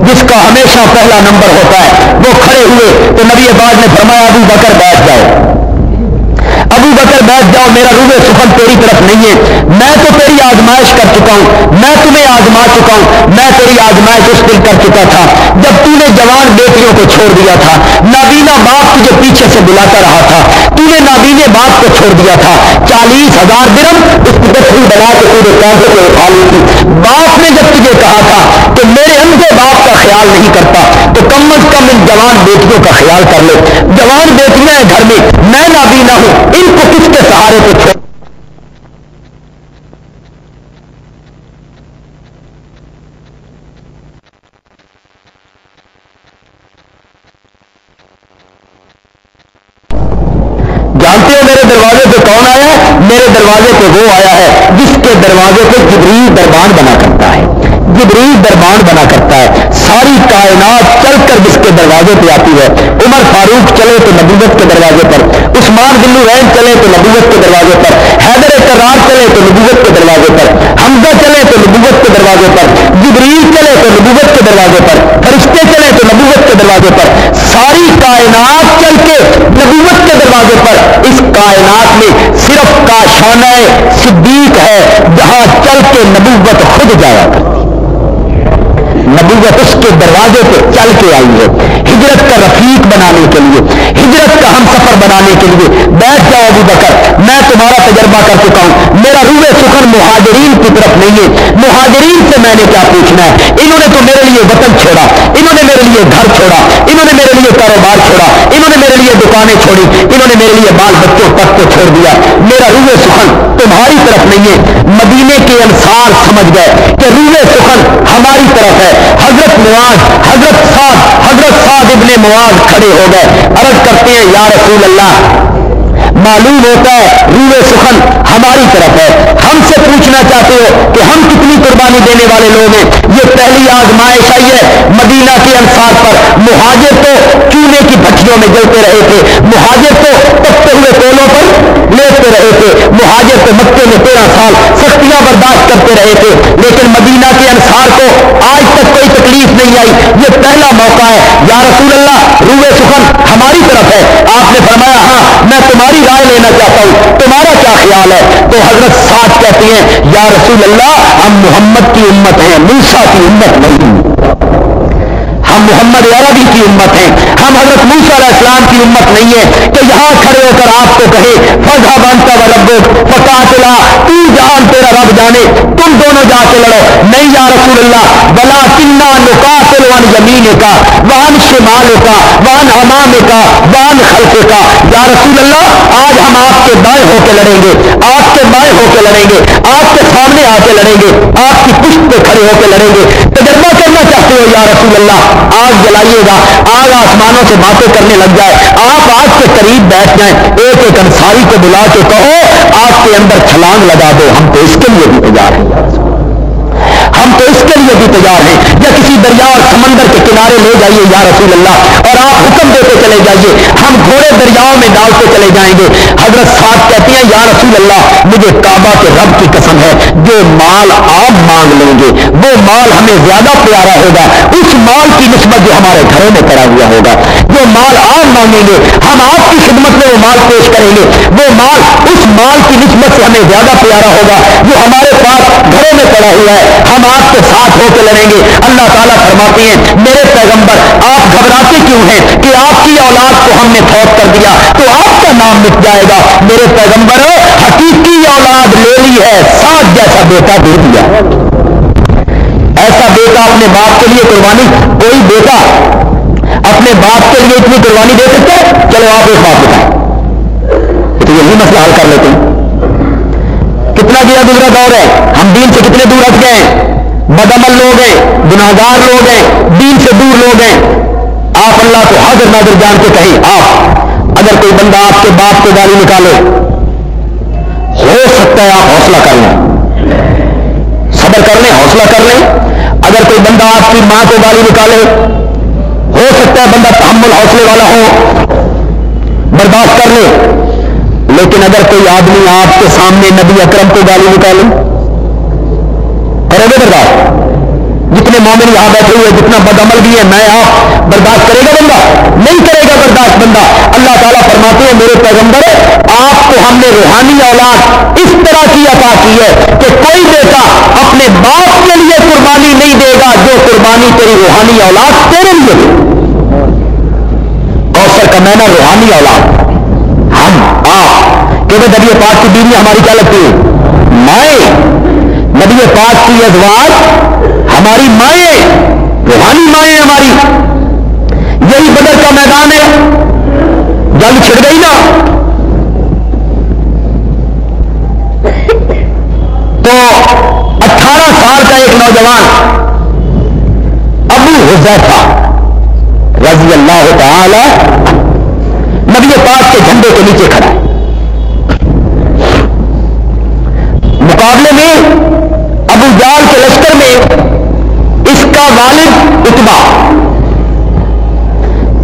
جس کا ہمیشہ پہلا نمبر ہوتا ہے۔ وہ کھڑے ہوئے تو نبی پاک نے فرمایا ابو بکر بیٹھ جاؤ، ابو بکر بیٹھ جاؤ، میرا روح سخن تیری طرف نہیں ہے، میں تو تیری آزمائش کر چکا ہوں، میں تمہیں آزما چکا ہوں، میں تیری آزمائش اس دن کر چکا تھا جب تو نے جوان بیٹیوں کو چھوڑ دیا تھا، نابینا باپ تجھے پیچھے سے بلاتا رہا تھا، تو نے نابینے باپ کو چھوڑ دیا تھا، 40,000 درہم اس کی گٹھڑی بنا کے پورے کانٹے کو اٹھا لی تھی، باپ نے جب تجھے کہا تھا کہ میرے اندھے باپ کا خیال نہیں کرتا تو کم از کم ان جوان بیٹیوں کا خیال کر لے، جوان بیٹیاں ہیں گھر میں نابینا ہوں، ان کو کس کے سہارے پہ چھوڑ۔ جانتے ہو میرے دروازے پہ کون آیا ہے؟ میرے دروازے پہ وہ آیا ہے جس کے دروازے پہ جبریل دربان بنا کرتا ہے، جبریل دربان بنا کرتا ہے، ساری کائنات چل کر جس کے دروازے پہ آتی ہے، عمر فاروق چلے تو نبوت کے دروازے پر، عثمان ذو النورین چلے تو نبوت کے دروازے پر، حیدر کرار چلے تو نبوت کے دروازے پر، حمزہ چلے تو نبوت کے دروازے پر، جبریل چلے تو نبوت کے دروازے پر، فرشتے چلے تو نبوت کے دروازے پر، ساری کائنات چل کے نبوت کے دروازے پر، اس کائنات میں صرف کاشانہ صدیق ہے جہاں چل کے نبوت خود جایا کرتی، نبوت اس کے دروازے پہ چل کے آئی ہے، ہجرت کا رفیق بنانے کے لیے، ہجرت کا ہم سفر بنانے کے لیے۔ بیٹھ جاؤ ابو بکر، میں تمہارا تجربہ کر چکا ہوں، میرا روح سخن مہاجرین کی طرف نہیں ہے، مہاجرین سے میں نے کیا پوچھنا ہے، انہوں نے تو میرے لیے وطن چھوڑا، انہوں نے میرے لیے گھر چھوڑا، انہوں نے میرے لیے کاروبار چھوڑا، انہوں نے میرے لیے دکانیں چھوڑی، انہوں نے میرے لیے بال بچوں تک کو چھوڑ دیا، میرا روح سخن تمہاری طرف نہیں ہے۔ مدینے کے انصار سمجھ گئے کہ روح سخن ہماری طرف ہے۔ حضرت معاذ، حضرت سعد ابن معاذ کھڑے ہو گئے، عرض کرتے ہیں یا رسول اللہ، معلوم ہوتا ہے روح سخن ہماری طرف ہے، ہم سے پوچھنا چاہتے ہو کہ ہم کتنی قربانی دینے والے لوگ ہیں؟ یہ پہلی آزمائش آئی ہے مدینہ کے انصار پر، مہاجر تو چونے کی بھٹیوں میں جلتے رہے تھے، مہاجر تو تپتے ہوئے کولوں پر لیٹتے رہے تھے، مہاجر تو مکے میں 13 سال سختیاں برداشت کرتے رہے تھے، لیکن مدینہ کے انصار کو آج تک کوئی تکلیف نہیں آئی، یہ پہلا موقع ہے۔ یا رسول اللہ روح سخن ہماری طرف ہے، آپ نے فرمایا ہاں میں تمہاری رائے لینا چاہتا ہوں، تمہارا کیا خیال ہے؟ تو حضرت سعد کہتے ہیں یا رسول اللہ ہم محمد کی امت ہیں، موسیٰ کی امت نہیں، ہم محمد عربی کی امت ہیں، ہم حضرت موسیٰ علیہ السلام کی امت نہیں ہے کہ یہاں کھڑے ہو کر آپ کو کہے فَاذْهَبْ أَنْتَ وَرَبُّكَ فَقَاتِلَا، تو جان تیرا رب جانے، تم دونوں جا کے لڑو۔ نہیں یا رسول اللہ وَلَٰكِنَّا نُقَاتِلُ عَنْ يَمِينِكَ وَعَنْ شِمَالِكَ وَعَنْ أَمَامِكَ وَعَنْ خَلْفِكَ، یا رسول اللہ آج ہم آپ کے دائیں ہو کے لڑیں گے، آپ کے بائیں ہو کے لڑیں گے، آپ کے سامنے آ کے لڑیں گے، آپ کی پشت پہ کھڑے ہو کے لڑیں گے۔ تجربہ کرنا چاہتے ہو یا رسول اللہ، آگ جلائیے گا، آگ آسمانوں سے باتیں کرنے لگ جائے، آپ آگ کے قریب بیٹھ جائیں، ایک ایک انصاری کو بلا کے کہو آگ کے اندر چھلانگ لگا دو، ہم تو اس کے لیے بھی تیار ہیں، ہم تو اس کے لیے بھی تیار ہیں، یا کسی دریا اور سمندر کے کنارے لے جائیے یا رسول اللہ، اور آپ حکم دیتے چلے جائیے، ہم گھوڑے دریاؤں میں ڈالتے چلے جائیں گے۔ حضرت سعد کہتے ہیں یا رسول اللہ مجھے کعبہ کے رب کی قسم ہے، جو مال آپ مانگ لیں گے وہ مال ہمیں زیادہ پیارا ہوگا اس مال کی نسبت جو ہمارے گھروں میں پڑا ہوا ہوگا، جو مال آپ مانگیں گے ہم آپ کی خدمت میں وہ مال پیش کریں گے، وہ مال اس مال کی نسبت سے ہمیں زیادہ پیارا ہوگا جو ہمارے پاس گھروں میں پڑا ہوا ہے، ہم آپ کے ساتھ ہو کے لڑیں گے۔ اللہ تعالیٰ فرماتے ہیں میرے پیغمبر آپ گھبراتے کیوں ہیں کہ آپ کی اولاد کو ہم نے فوت کر دیا تو آپ کا نام مٹ جائے گا؟ میرے پیغمبر حقیقی اولاد لے لی ہے، سعد جیسا بیٹا دے دیا، ایسا بیٹا اپنے باپ کے لیے قربانی، کوئی بیٹا اپنے باپ کے لیے اتنی قربانی دے سکتا ہے؟ چلو آپ ایک بات بتائیں، تو یہی مسئلہ حل کر لیتے ہیں۔ کتنا گیا گزرا دور ہے، ہم دین سے کتنے دور ہٹ گئے ہیں، بدعمل لوگ ہیں، گناہگار لوگ ہیں، دین سے دور لوگ ہیں۔ آپ اللہ کو حاضر ناظر جان کے کہیں، آپ اگر کوئی بندہ آپ کے باپ کو گالی نکالے، ہو سکتا ہے آپ حوصلہ کر لیں، صبر کر لیں، حوصلہ کر لیں۔ اگر کوئی بندہ آپ کی ماں کو گالی نکالے، ہو سکتا ہے بندہ تحمل حوصلے والا ہو، برداشت کر لے۔ لیکن اگر کوئی آدمی آپ کے سامنے نبی اکرم کو گالی نکالے، کرو گے برداشت؟ جتنے مومن یہاں بیٹھے ہوئے جتنا بدعمل بھی ہے میں آپ برداشت کرے گا بندہ؟ نہیں کرے گا برداشت بندہ. اللہ تعالیٰ فرماتے ہیں میرے پیغمبر آپ کو ہم نے روحانی اولاد اس طرح کی عطا کی ہے کہ کوئی بیٹا اپنے باپ کے لیے قربانی نہیں دے گا جو قربانی تیری روحانی اولاد تیرے لیے دے. کوثر کا معنی روحانی اولاد. ہم آپ کیونکہ نبی پاک کی بیوی ہماری کیا لگتی ہے؟ مائیں. نبی پاک کی ازواج ہماری مائیں، روحانی مائیں ہماری. یہی بدر کا میدان ہے، جنگ چھڑ گئی نا تو 18 سال کا ایک نوجوان ابو حذیفہ رضی اللہ تعالی نبی پاک کے جھنڈے کے نیچے کھڑا ہے. مقابلے میں ابو جال کے لشکر میں اس کا والد عتبہ،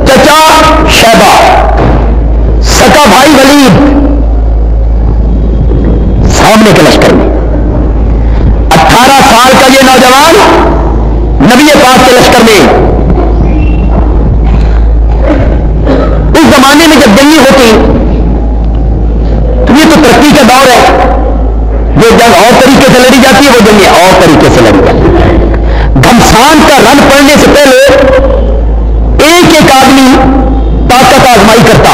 چچا شیبہ، سکا بھائی ولید سامنے کے لشکر میں. 18 سال کا یہ نوجوان نبی پاک کے لشکر میں. اس زمانے میں جب جنگی ہوتی تو یہ تو ترقی کا دور ہے، جو جنگ اور طریقے سے لڑی جاتی ہے وہ جنگیں اور طریقے سے لڑی جاتی ہے. گھمسان کا رن پڑنے سے پہلے ایک ایک آدمی طاقت آزمائی کرتا.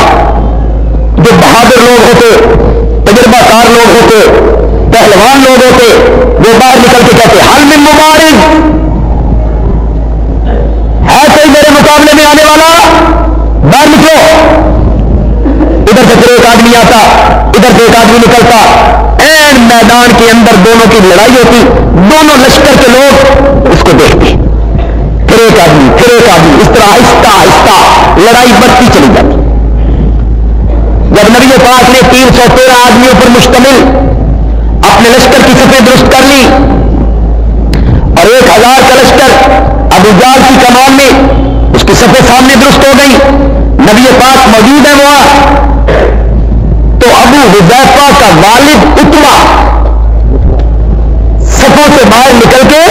جو بہادر لوگ ہوتے، تجربہ کار لوگ ہوتے، پہلوان لوگ ہوتے، وہ باہر نکل کے کہتے حل من مبارز، ہے کوئی میرے مقابلے میں آنے والا؟ باہر نکلو. ادھر سے پھر ایک آدمی آتا، ادھر سے ایک آدمی نکلتا. این میدان کے اندر دونوں کی لڑائی ہوتی، دونوں لشکر کے لوگ اس کو دیکھتے، پھر ایک آدمی پھر ایک آدمی، اس طرح آہستہ آہستہ لڑائی بڑھتی چلی جاتی. جب نبی پاک نے 313 آدمیوں پر مشتمل اپنے لشکر کی صفیں درست کر لی اور 1000 کا لشکر ابو جال کی کمان میں اس کی صفیں سامنے درست ہو گئی، نبی پاک موجود ہے وہاں، تو ابو حذیفہ کا والد عتبہ صفوں سے باہر نکل کے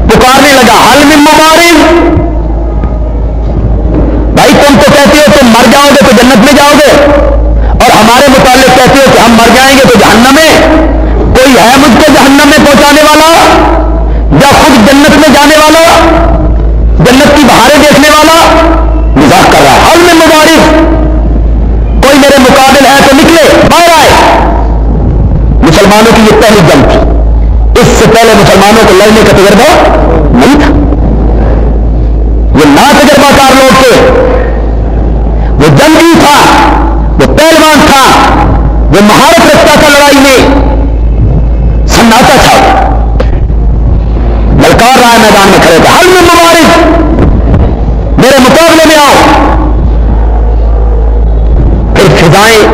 پکارنے لگا حل من مبارز. بھائی تم تو کہتے ہو تم مر جاؤ گے تو جنت میں جاؤ گے، اور ہمارے متعلق کہتے ہو کہ ہم مر جائیں گے تو جہنم میں. کوئی ہے مجھ کو جہنم میں پہنچانے والا یا خود جنت میں جانے والا، جنت کی بہاریں دیکھنے والا؟ مذاق کر رہا ہے. حل من مبارز، کوئی میرے مقابل ہے تو نکلے باہر آئے. مسلمانوں کی یہ پہلی جنگ تھی، اس سے پہلے مسلمانوں کو لڑنے کا تجربہ نہیں تھا. یہ نا تجربہ کار لوگ تھے. وہ جنگی تھا، وہ پہلوان تھا، وہ مہارت رکھتا تھا لڑائی میں، سناٹا تھا، للکار رہا ہے میدان میں کھڑے تھے. حل من مبارز، میرے مقابلے میں آؤ. فضائیں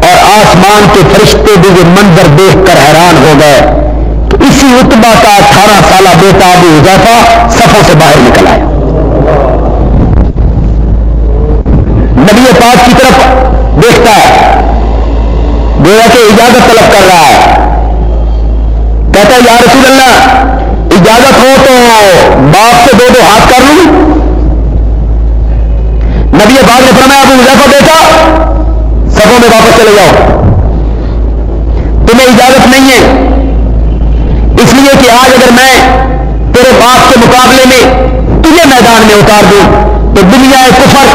اور آسمان کے فرشتے بھی یہ منظر دیکھ کر حیران ہو گئے کہ اسی عتبہ کا 18 سالہ بیٹا ابو حذیفہ صفوں سے باہر نکل آیا. نبی پاک کی طرف دیکھتا ہے، گویا کہ اجازت طلب کر رہا ہے. کہتا ہے یا رسول اللہ اجازت ہو تو باپ سے 2 ہاتھ کر لوں. نبی پاک نے فرمایا ابو حذیفہ بیٹا صفوں میں واپس چلے جاؤ، تمہیں اجازت نہیں ہے. اس لیے کہ آج اگر میں تیرے باپ کے مقابلے میں تجھے میدان میں اتار دوں تو دنیا کفر،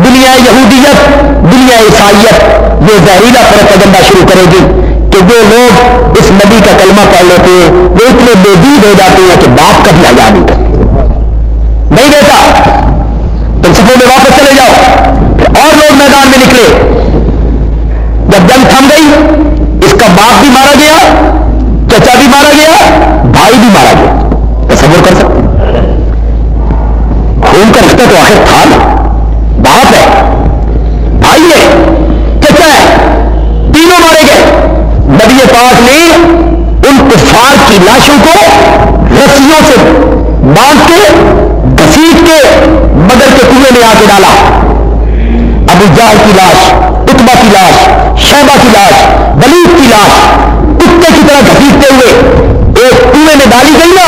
دنیا یہودیت، دنیا عیسائیت یہ زہریلا پروپیگنڈا شروع کرے گی کہ جو لوگ اس نبی کا کلمہ پڑھ لیتے ہیں وہ اتنے بے دید ہو جاتے ہیں کہ باپ کا بھی حیا نہیں کرتے. نہیں بیٹا تم صفوں میں واپس چلے جاؤ. اور لوگ میدان میں نکلے. جب جنگ تھم گئی، اس کا باپ بھی مارا گیا، چچا بھی مارا گیا، بھائی بھی مارا گیا. تصور کر سکتے خون کا رشتہ تو آخر تھا نا، باپ ہے، بھائی ہے، چچا ہے، تینوں مارے گئے. نبی پاک نے ان کفار کی لاشوں کو رسیوں سے باندھ کے گھسیٹ کے بدر کے کنویں میں آ کے ڈالا. ابو جہل کی لاش، عتبہ کی لاش، شیبہ کی لاش، ولید کی لاش کتے کی طرح گھسیٹتے ہوئے ایک کنویں میں ڈالی گئی نا.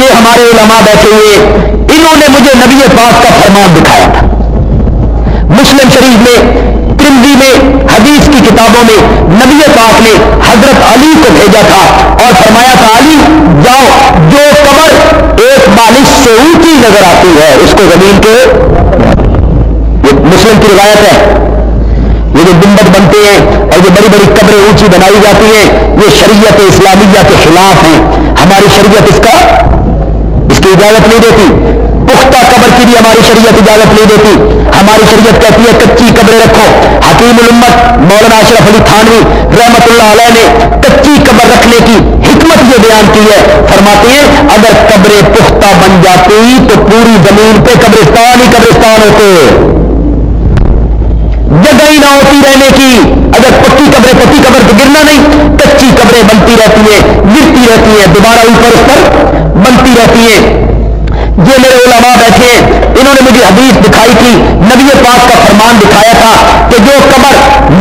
یہ ہمارے علماء بیٹھے ہوئے، انہوں نے مجھے نبی پاک کا فرمان دکھایا تھا۔ مسلم شریف میں، ترمذی میں، حدیث کی کتابوں میں نبی پاک نے حضرت علی کو بھیجا تھا اور فرمایا تھا علی جاؤ، جو قبر ایک بالش سے اونچی نظر آتی ہے اس کو زمین کے، یہ مسلم کی روایت ہے، یہ جو گنبد بنتے ہیں اور یہ بڑی بڑی قبریں اونچی بنائی جاتی ہیں یہ شریعت اسلامیہ کے خلاف ہیں، ہماری شریعت اس کی اجازت نہیں دیتی، پختہ قبر کی بھی ہماری شریعت اجازت نہیں دیتی، ہماری شریعت کہتی ہے کچی قبریں رکھو۔ حکیم الامت مولانا اشرف علی تھانوی رحمت اللہ علیہ نے کچی قبر رکھنے کی حکمت یہ بیان کی ہے، فرماتے ہیں اگر قبریں پختہ بن جاتی تو پوری زمین پہ قبرستان ہی قبرستان ہوتے، جگہ ہی نہ ہوتی رہنے کی۔ اگر پکی قبر تو گرنا نہیں، کچی قبریں بنتی رہتی ہیں، گرتی رہتی ہیں، دوبارہ اوپر اس پر بنتی رہتی ہیں۔ یہ میرے علماء بیٹھے ہیں، انہوں نے مجھے حدیث دکھائی تھی، نبی پاک کا فرمان دکھایا تھا کہ جو قبر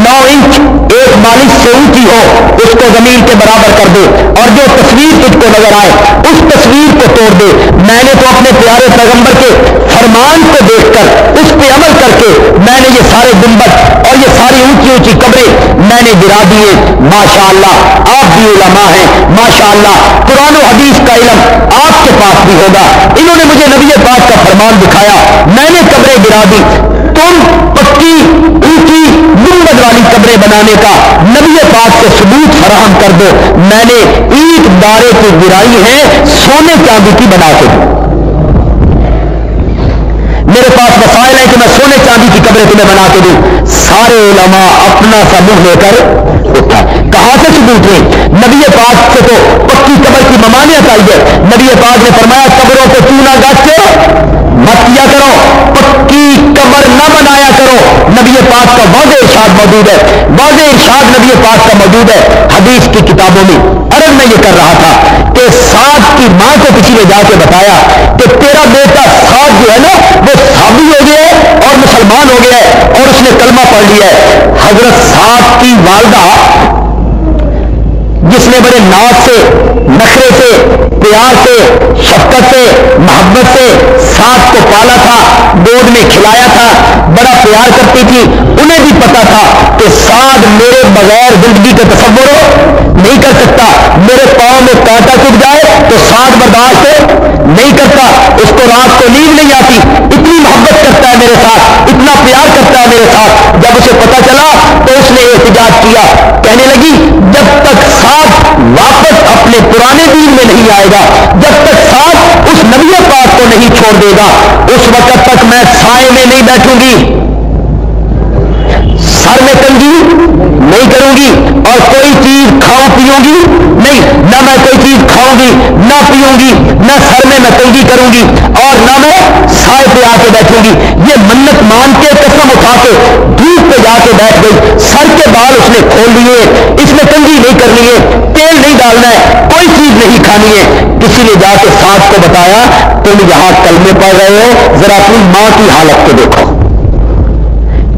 9 انچ ایک بالش سے اونچی ہو اس کو زمین کے برابر کر دے، اور جو تصویر تجھ کو نظر آئے اس تصویر کو توڑ دے۔ میں نے تو اپنے پیارے پیغمبر کے فرمان کو دیکھ کر اس پہ عمل کر کے میں نے یہ سارے گنبد اور یہ ساری اونچی اونچی قبریں میں نے گرا دیے۔ ماشاءاللہ آپ بھی علماء ہیں، ماشاءاللہ قرآن و حدیث کا علم آپ کے پاس بھی ہوگا۔ انہوں نے مجھے نبی پاک کا فرمان دکھایا، میں نے قبریں گرا دی، تم پکی اونچی گنبد والی قبریں بنانے کا نبی پاک سے ثبوت فراہم کر دو۔ میں نے اینٹ دارے کی گرائی ہے، سونے چاندی کی بنا کے دی، میرے پاس وسائل ہے کہ میں سونے چاندی کی قبریں تمہیں بنا کے دوں۔ سارے علماء اپنا سا منہ لے کر اٹھا، کہاں سے ثبوت ہے؟ نبی پاک سے تو پکی قبر کی ممانعت آئی ہے۔ نبی پاک نے فرمایا قبروں کو چونا گاچ کے مت کیا کرو، پکی قبر نہ بنایا کرو۔ نبی پاک کا واضح ارشاد موجود ہے، واضح ارشاد نبی پاک کا موجود ہے حدیث کی کتابوں میں۔ عرض میں یہ کر رہا تھا کہ سعد کی ماں کو کسی نے جا کے بتایا کہ تیرا بیٹا سعد جو ہے نا وہ صحابی ہو گیا ہے اور مسلمان ہو گیا ہے اور اس نے کلمہ پڑھ لیا ہے۔ حضرت سعد کی والدہ جس نے بڑے ناز سے، نخرے سے، پیار سے، شفقت سے، محبت سے سعد کو پالا تھا، گود میں کھلایا تھا، بڑا پیار کرتی تھی، انہیں بھی پتا تھا کہ سعد میرے بغیر زندگی کا تصور نہیں کر سکتا، میرے پاؤں میں کانٹا چبھ جائے تو سعد برداشت نہیں کرتا، اس کو رات کو نیند نہیں آتی، اتنی محبت کرتا ہے میرے ساتھ، اتنا پیار کرتا ہے میرے ساتھ۔ جب اسے پتا چلا تو اس نے احتجاج کیا، کہنے لگی جب تک سعد واپس اپنے پرانے دین میں نہیں آئے گا، جب تک سعد اس نبی پاک کو نہیں چھوڑ دے گا، اس وقت تک میں سائے میں نہیں بیٹھوں گی، سر میں تنگی نہیں کروں گی، اور کوئی چیز کھاؤں پیوں گی نہیں، نہ میں کوئی چیز کھاؤں گی، نہ پیوں گی، نہ سر میں تنگی کروں گی، اور نہ میں سائے پہ آ کے بیٹھوں گی۔ یہ منت مان کے قسم اٹھا کے دھوپ پہ جا کے بیٹھ گئی، سر کے بال اس نے کھول لیے، اس میں تنگی نہیں کرنی ہے، تیل نہیں ڈالنا ہے، کوئی چیز نہیں کھانی ہے۔ کسی نے جا کے سعد کو بتایا تم یہاں کلمے پڑھ رہے ہو، ذرا اپنی ماں کی حالت کو دیکھو،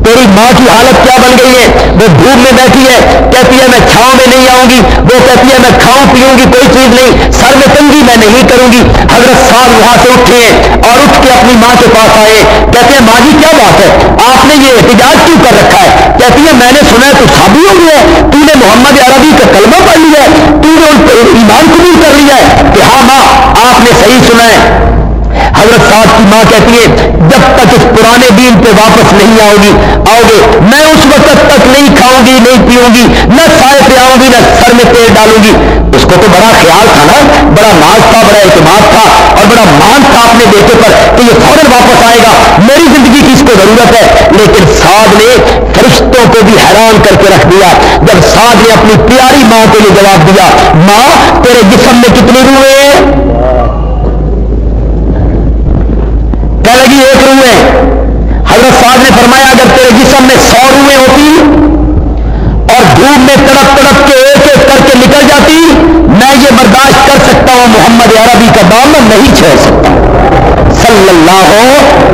تیری ماں کی حالت کیا بن گئی ہے، وہ دھوپ میں بیٹھی ہے، کہتی ہے میں چھاؤں میں نہیں آؤں گی، وہ کہتی ہے میں کھاؤں پیوں گی کوئی چیز نہیں، سر میں تنگی میں نہیں کروں گی۔ حضرت سعد وہاں سے اٹھے اور اٹھ کے اپنی ماں کے پاس آئے، کہتے ہیں ماں جی کیا بات ہے، آپ نے یہ احتجاج کیوں کر رکھا ہے؟ کہتی ہے میں نے سنا ہے تو صحابی ہو گیا ہے، تو نے محمد عربی کا کلمہ پڑھ لیا ہے، تو نے ان پر ایمان قبول کر لیا ہے۔ کہ ہاں ماں آپ نے صحیح سنا ہے۔ حضرت سعد کی ماں کہتی ہے جب تک اس پرانے دین پہ واپس نہیں آؤ گے میں اس وقت تک نہیں کھاؤں گی، نہیں پیوں گی، نہ سائے پہ آؤں گی، نہ سر میں تیل ڈالوں گی۔ اس کو تو بڑا خیال تھا نا، بڑا ناز تھا، بڑا اعتماد تھا اور بڑا مان تھا اپنے بیٹے پر کہ یہ فوراً واپس آئے گا، میری زندگی کی اس کو ضرورت ہے۔ لیکن سعد نے فرشتوں کو بھی حیران کر کے رکھ دیا جب سعد نے اپنی پیاری ماں کو یہ جواب دیا، ماں تیرے جسم میں کتنی روحیں ہیں؟ لگی ایک روح ہے۔ حضرت سعد نے فرمایا اگر تیرے جسم میں 100 روحیں ہوتی اور دھوپ میں تڑپ تڑپ کے ایک ایک کر کے نکل جاتی میں یہ برداشت کر سکتا ہوں، محمد عربی کا دامن نہیں چھوڑ سکتا صلی اللہ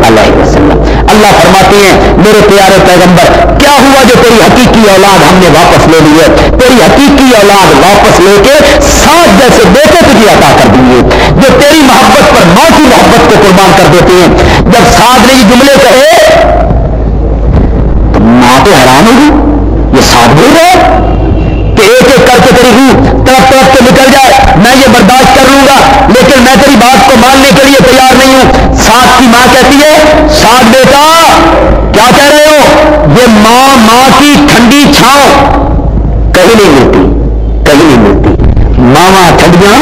علیہ وسلم۔ اللہ فرماتے ہیں میرے پیارے پیغمبر کیا ہوا جو تیری حقیقی اولاد ہم نے واپس لے لی ہے، تیری حقیقی اولاد واپس لے کے سات جیسے بیٹے تجھے عطا کر دیے جو تیری محبت پر ماں کی محبت کو قربان کر دیتے ہیں۔ جب سعد نے یہ جملے کہے تو ماں تو حیران ہوگی، یہ سعد بول رہا ہے کہ ایک ایک کر کے تیری روح طرف طرف کے نکل جائے، میں یہ برداشت کر لوں گا لیکن میں تیری بات کو ماننے کے لیے تیار نہیں ہوں۔ سعد کی ماں کہتی ہے سعد بیٹا کیا کہہ رہے ہو؟ یہ ماں کی ٹھنڈی چھاؤں کہیں نہیں ملتی، کہیں نہیں ملتی، ماما ٹھنڈیاں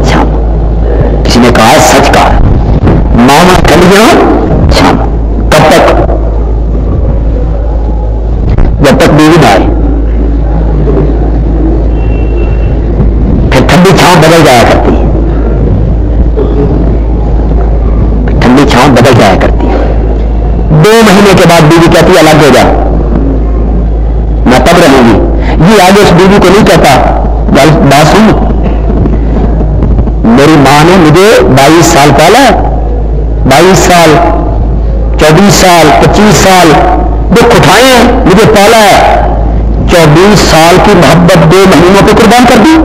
چھاؤں۔ کسی نے کہا سچ کہا، ماما ٹھنڈیاں چھاؤں کب تک؟ جب تک بیوی نہ آئے، پھر ٹھنڈی چھاؤں بدل جایا کرتی ہے، ٹھنڈی چھاؤں بدل جایا کرتی ہے۔ 2 مہینے کے بعد بیوی کہتی ہے الگ ہو جا، میں تب رہوں گی۔ یہ آگے اس بیوی کو نہیں کہتا بات سن، میری ماں نے مجھے 22 سال پالا ہے، 22 سال 24 سال 25 سال دکھ اٹھائے ہیں، مجھے پالا ہے، 24 سال کی محبت 2 مہینوں پہ قربان کر دی؟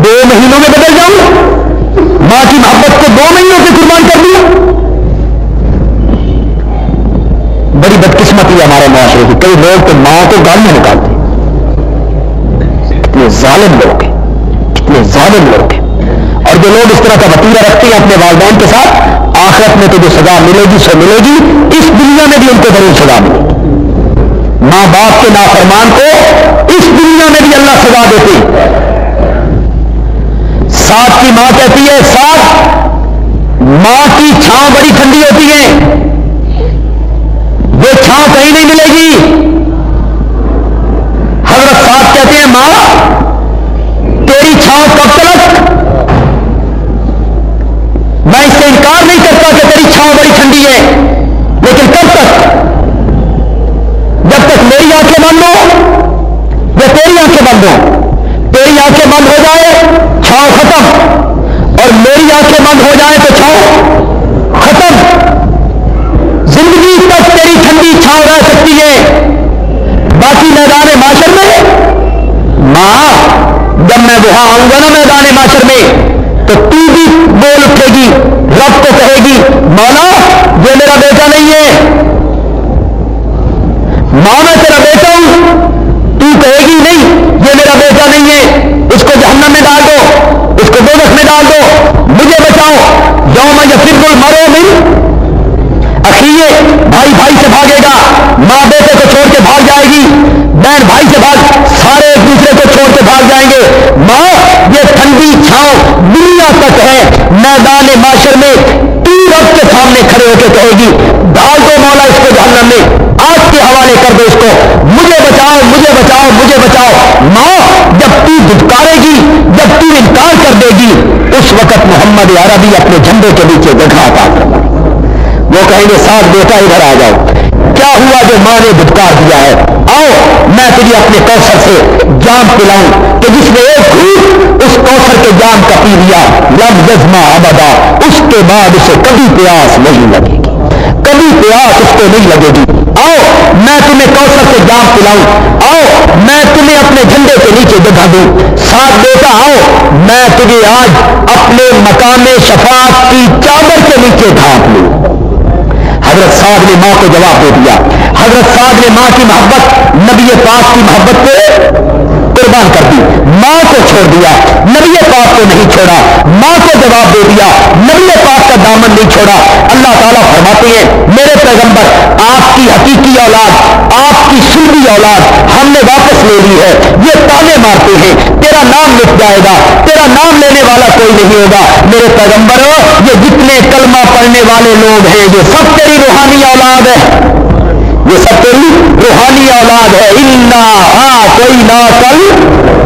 2 مہینوں میں بدل جاؤں؟ ماں کی محبت کو 2 مہینوں پہ قربان کر دیا؟ بڑی بدقسمتی ہے ہمارے معاشرے کی، کئی لوگ تو ماں کو گالیاں نکالتے، کتنے ظالم لوگ ہیں، کتنے ظالم لوگ ہیں۔ اور جو لوگ اس طرح کا وتیرہ رکھتے ہیں اپنے والدین کے ساتھ، آخرت میں تو جو سزا ملے گی سو ملے گی، اس دنیا میں بھی ان کو ضرور سزا ملے گی۔ ماں باپ کے نافرمان کو اس دنیا میں بھی اللہ سزا دیتی۔ سعد کی ماں کہتی ہے سعد ماں کی چھاؤں بڑی ٹھنڈی ہوتی ہے، وہ چھاؤں کہیں نہیں ملے گی۔ حضرت سعد کہتے ہیں ماں تیری چھاؤں کب تک؟ میں اس سے انکار نہیں کرتا کہ تیری چھاؤں بڑی ٹھنڈی ہے، لیکن کب تک؟ جب تک میری آنکھیں بند ہو یا تیری آنکھیں بند ہو۔ تیری آنکھیں بند ہو جائے چھاؤں ختم، اور میری آنکھیں بند ہو جائے تو چھاؤں ختم۔ زندگی تک تیری ٹھنڈی چھاؤں رہ سکتی ہے، باقی میدان معاشر میں ماں جب میں وہاں آؤں گا نا میدان معاشر میں تو تو بھی بول اٹھے گی، رب کو کہے گی مولا یہ میرا بیٹا نہیں ہے، ماں میں تیرا بیٹا ہوں، تو کہے گی نہیں یہ میرا بیٹا نہیں ہے، اس کو جہنم میں ڈال دو، اس کو دوزخ میں ڈال دو، مجھے بچاؤ۔ یوم یفر المرء من اخیہ، بھائی بھائی سے بھاگے گا، ماں بیٹے کو چھوڑ کے بھاگ جائے گی، بہن بھائی سے بھاگ، سارے ایک دوسرے کو چھوڑ کے بھاگ جائیں گے۔ ماں یہ ٹھنڈی چھاؤں دنیا تک ہے، میدان معاشر میں تو رب کے سامنے کھڑے ہو کے کہے گی ڈال دو مولا اس کو جہنم میں، آگ کے حوالے کر دو اس کو، مجھے بچاؤ مجھے بچاؤ مجھے بچاؤ۔ ماں جب تو دھتکارے گی، جب تو انکار کر دے گی، اس وقت محمد عربی اپنے جھنڈے کے نیچے جگہ عطا کرنا، وہ کہیں گے ساتھ بیٹا ادھر آ جاؤ، کیا ہوا جو ماں نے دھتکار دیا ہے، آؤ میں تجھے اپنے کوثر سے جام پلاؤں کہ جس نے ایک گھونٹ اس کوثر کے جام کا پی لیا لم یظمأ ابدا، اس کے بعد اسے کبھی پیاس نہیں لگے گی، کبھی پیاس اس کو نہیں لگے گی۔ آؤ میں تمہیں کوثر سے جام پلاؤں، آؤ میں تمہیں اپنے جھنڈے کے نیچے جگہ دوں، ساتھ بیٹا آؤ میں تجھے آج اپنے مقام شفاعت کی چادر کے نیچے ڈھانپ لوں۔ حضرت سعد نے ماں کو جواب دے دیا، حضرت سعد نے ماں کی محبت نبی پاک کی محبت کو قربان کر دی، ماں کو چھوڑ دیا، نبی پاک کو نہیں چھوڑا، ماں کو جواب دے دیا، نبی پاک کا دامن نہیں چھوڑا۔ اللہ تعالیٰ فرماتے ہیں میرے پیغمبر آپ کی حقیقی اولاد، آپ کی سلبی اولاد ہم نے واپس لے لی ہے، یہ تانے مارتے ہیں تیرا نام مٹ جائے گا، تیرا نام لینے والا کوئی نہیں ہوگا۔ میرے پیغمبر یہ جتنے کلمہ پڑھنے والے لوگ ہیں یہ سب تیری روحانی اولاد ہے، یہ سب تیری روحانی اولاد ہے۔ انا کوئی نہ کل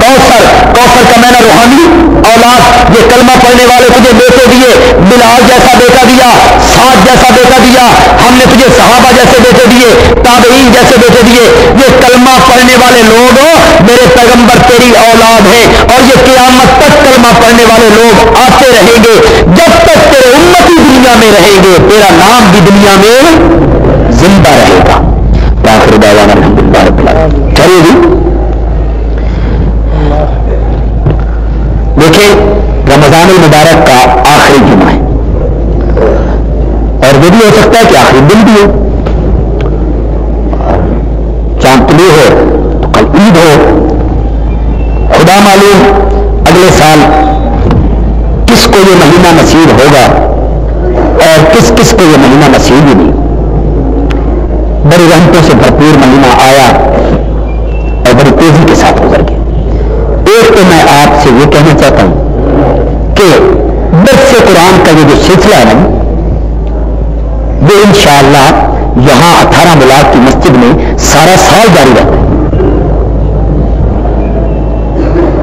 کوثر، کوثر کا میں نے روحانی اولاد، یہ کلمہ پڑھنے والے تجھے بیٹے دیے، بلال جیسا بیٹا دیا، سعد جیسا بیٹا دیا، ہم نے تجھے صحابہ جیسے بیٹے دیے، تابعین جیسے بیٹے دیے، یہ کلمہ پڑھنے والے لوگ میرے پیغمبر تیری اولاد ہیں، اور یہ قیامت تک کلمہ پڑھنے والے لوگ آتے رہیں گے، جب تک تیرے امتی دنیا میں رہیں گے تیرا نام بھی دنیا میں زندہ رہے گا۔ وآخر دعوانا الحمدللہ رب العالمین. چلیے جی دیکھیں رمضان المبارک کا آخری جمعہ ہے اور وہ بھی ہو سکتا ہے کہ آخری دن بھی ہو. چاند طلوع ہو تو کل عید ہو. خدا معلوم اگلے سال کس کو یہ مہینہ نصیب ہوگا اور کس کس کو یہ مہینہ نصیب ہی نہیں. بڑی رحمتوں سے بھرپور مہینہ آیا اور بڑی تیزی کے ساتھ گزر گیا. ایک تو میں آپ سے یہ کہنا چاہتا ہوں کہ درس قرآن کا یہ جو سلسلہ ہے نا وہ انشاءاللہ یہاں 18 ملاق کی مسجد میں سارا سال جاری رہتا ہے.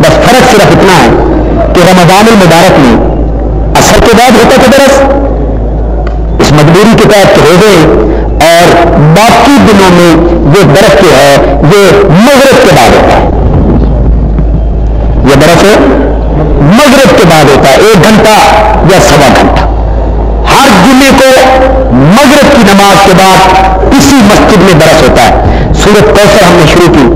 بس فرق صرف اتنا ہے کہ رمضان المبارک میں عصر کے بعد ہوتا تھا درس اس مجبوری کے تحت روزے اور باقی دنوں میں یہ درس جو ہے یہ مغرب کے بعد ہوتا ہے. یہ درس مغرب کے بعد ہوتا ہے 1 گھنٹہ یا 1.25 گھنٹہ. ہر جمعے کو مغرب کی نماز کے بعد اسی مسجد میں درس ہوتا ہے. سورۃ کوثر ہم نے شروع کی.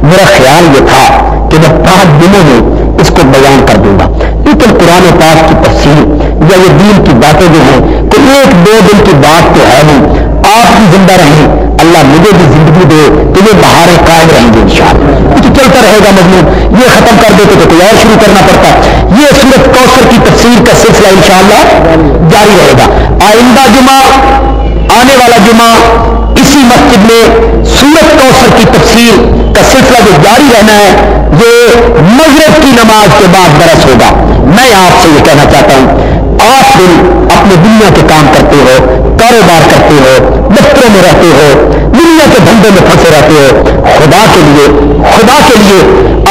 میرا خیال یہ تھا کہ میں 5 دنوں میں اس کو بیان کر دوں گا لیکن قرآن پاک کی تفسیر یا یہ دین کی باتیں جو ہیں کوئی 1-2 دن کی بات تو ہے نہیں. آپ بھی زندہ رہیں اللہ مجھے بھی زندگی دے تو یہ بہاریں قائم رہیں گے انشاءاللہ. کچھ چلتا رہے گا مضمون. یہ ختم کر دیتے تو کوئی اور شروع کرنا پڑتا. یہ سورۃ کوثر کی تفسیر کا سلسلہ انشاءاللہ جاری رہے گا. آئندہ جمعہ آنے والا جمعہ اسی مسجد میں سورۃ کوثر کی تفسیر کا سلسلہ جو جاری رہنا ہے یہ مغرب کی نماز کے بعد درس ہوگا. میں آپ سے یہ کہنا چاہتا ہوں آپ دن اپنے دنیا کے کام کرتے ہو, کاروبار کرتے ہو, دفتروں میں رہتے ہو, دنیا کے دھندے میں پھنسے رہتے ہو. خدا کے لیے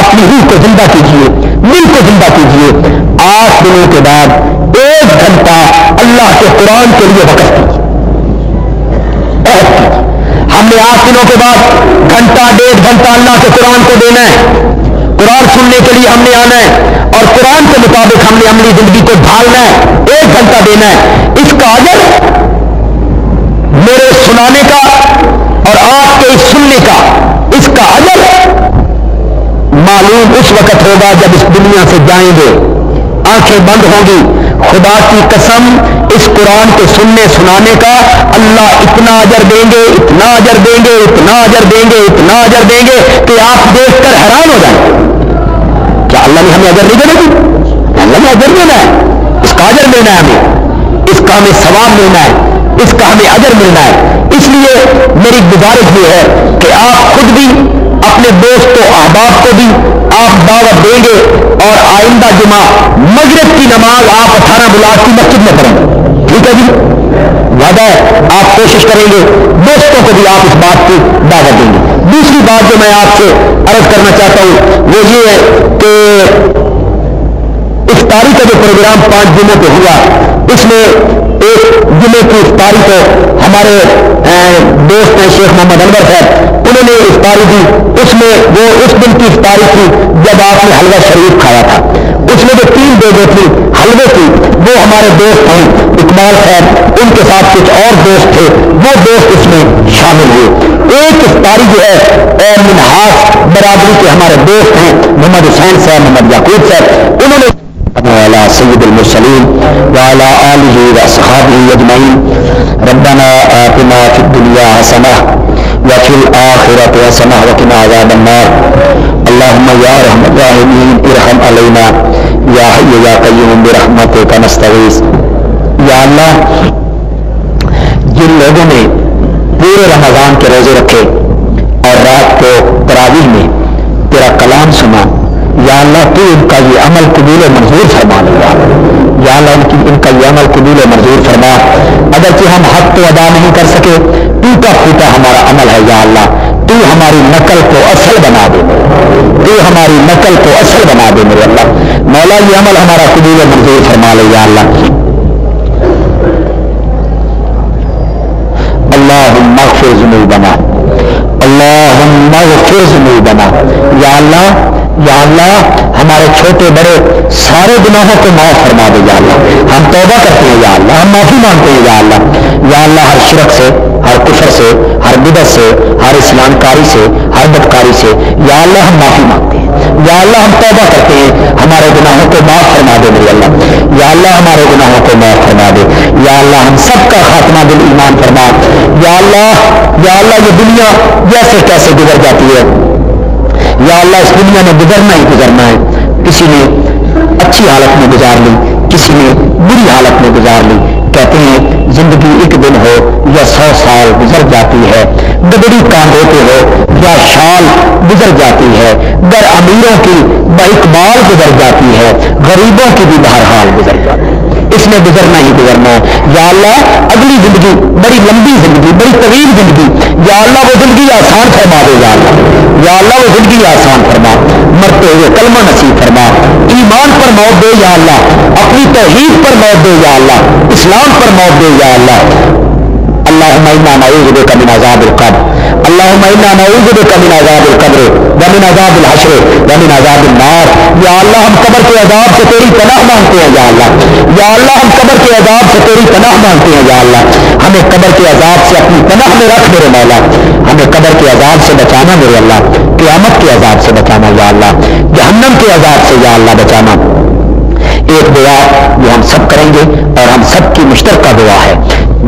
اپنی روح کو زندہ کیجیے, دل کو زندہ کیجیے. 8 دنوں کے بعد 1 گھنٹہ اللہ کے قرآن کے لیے وقف کیجیے. ہم نے 8 دنوں کے بعد گھنٹہ 1.5 گھنٹہ اللہ کے قرآن کو دینا ہے. قرآن سننے کے لیے ہم نے آنا ہے اور قرآن کے مطابق ہم نے عملی زندگی کو ڈھالنا ہے. 1 گھنٹہ دینا ہے. اس کا اجر میرے سنانے کا اور آپ کے سننے کا اس کا اجر معلوم اس وقت ہوگا جب اس دنیا سے جائیں گے, آنکھیں بند ہوں گی. خدا کی قسم اس قرآن کے سننے سنانے کا اللہ اتنا اجر دیں گے, اتنا اجر دیں گے, اتنا اجر دیں گے, اتنا اجر دیں گے کہ آپ دیکھ کر حیران ہو جائیں. کیا اللہ نے ہمیں اجر نہیں دینا کی؟ اللہ نے اجر دینا ہے. اس کا اجر لینا ہے ہمیں, اس کا ہمیں ثواب لینا ہے, اس کا ہمیں اجر ملنا ہے. اس لیے میری گزارش یہ ہے کہ آپ خود بھی اپنے دوست و احباب کو بھی آپ دعوت دیں گے اور آئندہ جمعہ مغرب کی نماز آپ 18 ملاق کی مسجد میں پڑھیں گے. ٹھیک ہے جی, وعدہ ہے. آپ کوشش کریں گے, دوستوں کو بھی آپ اس بات کی دعوت دیں گے. دوسری بات جو میں آپ سے عرض کرنا چاہتا ہوں وہ یہ ہے کہ افطاری کا جو پروگرام 5 دنوں پہ ہوا اس میں ایک جمعے کی افطاری کو ہمارے دوست ہیں شیخ محمد انور صاحب انہوں نے افطاری دی. اس میں وہ اس دن کی افطاری تھی جب آپ نے حلوہ شریف کھایا تھا. اس میں جو 3 دیگیں تھی حلوے کی وہ ہمارے دوست ہیں اقبال صاحب, ان کے ساتھ کچھ اور دوست تھے, وہ دوست اس میں شامل ہوئے. ایک افطاری جو ہے اور منہاس برادری کے ہمارے دوست ہیں محمد حسین صاحب, محمد یعقوب صاحب, انہوں نے وعلى سيد المرسلين وعلى آله وأصحابه أجمعين ربنا آتنا في الدنيا حسنة وفي الآخرة حسنة وقنا عذاب النار اللهم يا أرحم الراحمين ارحم علينا يا حي يا قيوم برحمتك نستغيث. یا اللہ جن لوگوں نے پورے رمضان کے روزے رکھے اور رات کو تراویح میں تیرا کلام سنا, یا اللہ تو ان کا یہ عمل قبول و منظور فرما لے. یا اللہ ان کا یہ عمل قبول و منظور فرما. اگرچہ ہم حق تو ادا نہیں کر سکے, ٹوٹا پھوٹا ہمارا عمل ہے, یا اللہ تو ہماری نقل کو اصل بنا دے, تو ہماری نقل کو اصل بنا دے میرے اللہ. مولا یہ عمل ہمارا قبول و منظور فرما لے یا اللہ. اللہم اغفر ذنوبنا, اللہم اغفر ذنوبنا. یا اللہ ہمارے ہمارے چھوٹے بڑے سارے گناہوں کو معاف فرما دے یا اللہ. ہم توبہ کرتے ہیں یا اللہ, ہم معافی مانگتے ہیں یا اللہ. یا اللہ ہر شرک سے, ہر کفر سے, ہر بدعت سے, ہر اسلام کاری سے, ہر بدکاری سے یا اللہ ہم معافی مانگتے ہیں. یا اللہ ہم توبہ کرتے ہیں, ہمارے گناہوں کو معاف فرما دے میرے اللہ. یا اللہ ہمارے گناہوں کو معاف فرما دے. یا اللہ ہم سب کا خاتمہ بال ایمان فرما. یا اللہ یہ دنیا جیسے کیسے گزر جاتی ہے یا اللہ, اس دنیا میں گزرنا ہی گزرنا ہے. کسی نے اچھی حالت میں گزار لی, کسی نے بری حالت میں گزار لی. کہتے ہیں زندگی ایک دن ہو یا 100 سال گزر جاتی ہے, گدڑی کاندھے ہو یا شال گزر جاتی ہے, در امیروں کی باقبال گزر جاتی ہے, غریبوں کی بھی بہرحال گزر جاتی ہے. اس میں گزرنا ہی گزرنا ہے. یا اللہ اگلی زندگی بڑی لمبی زندگی, بڑی طویل زندگی, یا اللہ وہ زندگی آسان فرما دے یا اللہ. یا اللہ وہ زندگی آسان فرما, مرتے ہوئے کلمہ نصیب فرما, ایمان پر موت دے یا اللہ, اپنی توحید پر موت دے یا اللہ, اسلام پر موت دے یا اللہ. اللہم انا نعوذ بک من عذاب القبر, اللہم انا نعوذ بک من عذاب القبر ومن عذاب الحشر ومن عذاب النار. یا اللہ ہم قبر کے عذاب سے تیری پناہ مانگتے ہیں یا اللہ. یا اللہ ہم قبر کے عذاب سے تیری پناہ مانگتے ہیں یا اللہ. ہمیں قبر کے عذاب سے اپنی پناہ میں رکھ میرے مولا. ہمیں قبر کے عذاب سے بچانا میرے اللہ, قیامت کے عذاب سے بچانا یا اللہ, جہنم کے عذاب سے یا اللہ بچانا. ایک دعا جو ہم سب کریں گے اور ہم سب کی مشترکہ دعا ہے,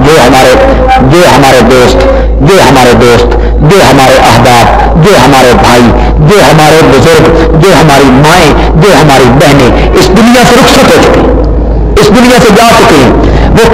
جو ہمارے دوست, جو ہمارے احباب, جو ہمارے بھائی, جو ہمارے بزرگ, جو ہماری مائیں, جو ہماری بہنیں اس دنیا سے رخصت ہو چکے, اس دنیا سے جا چکے ہیں, وہ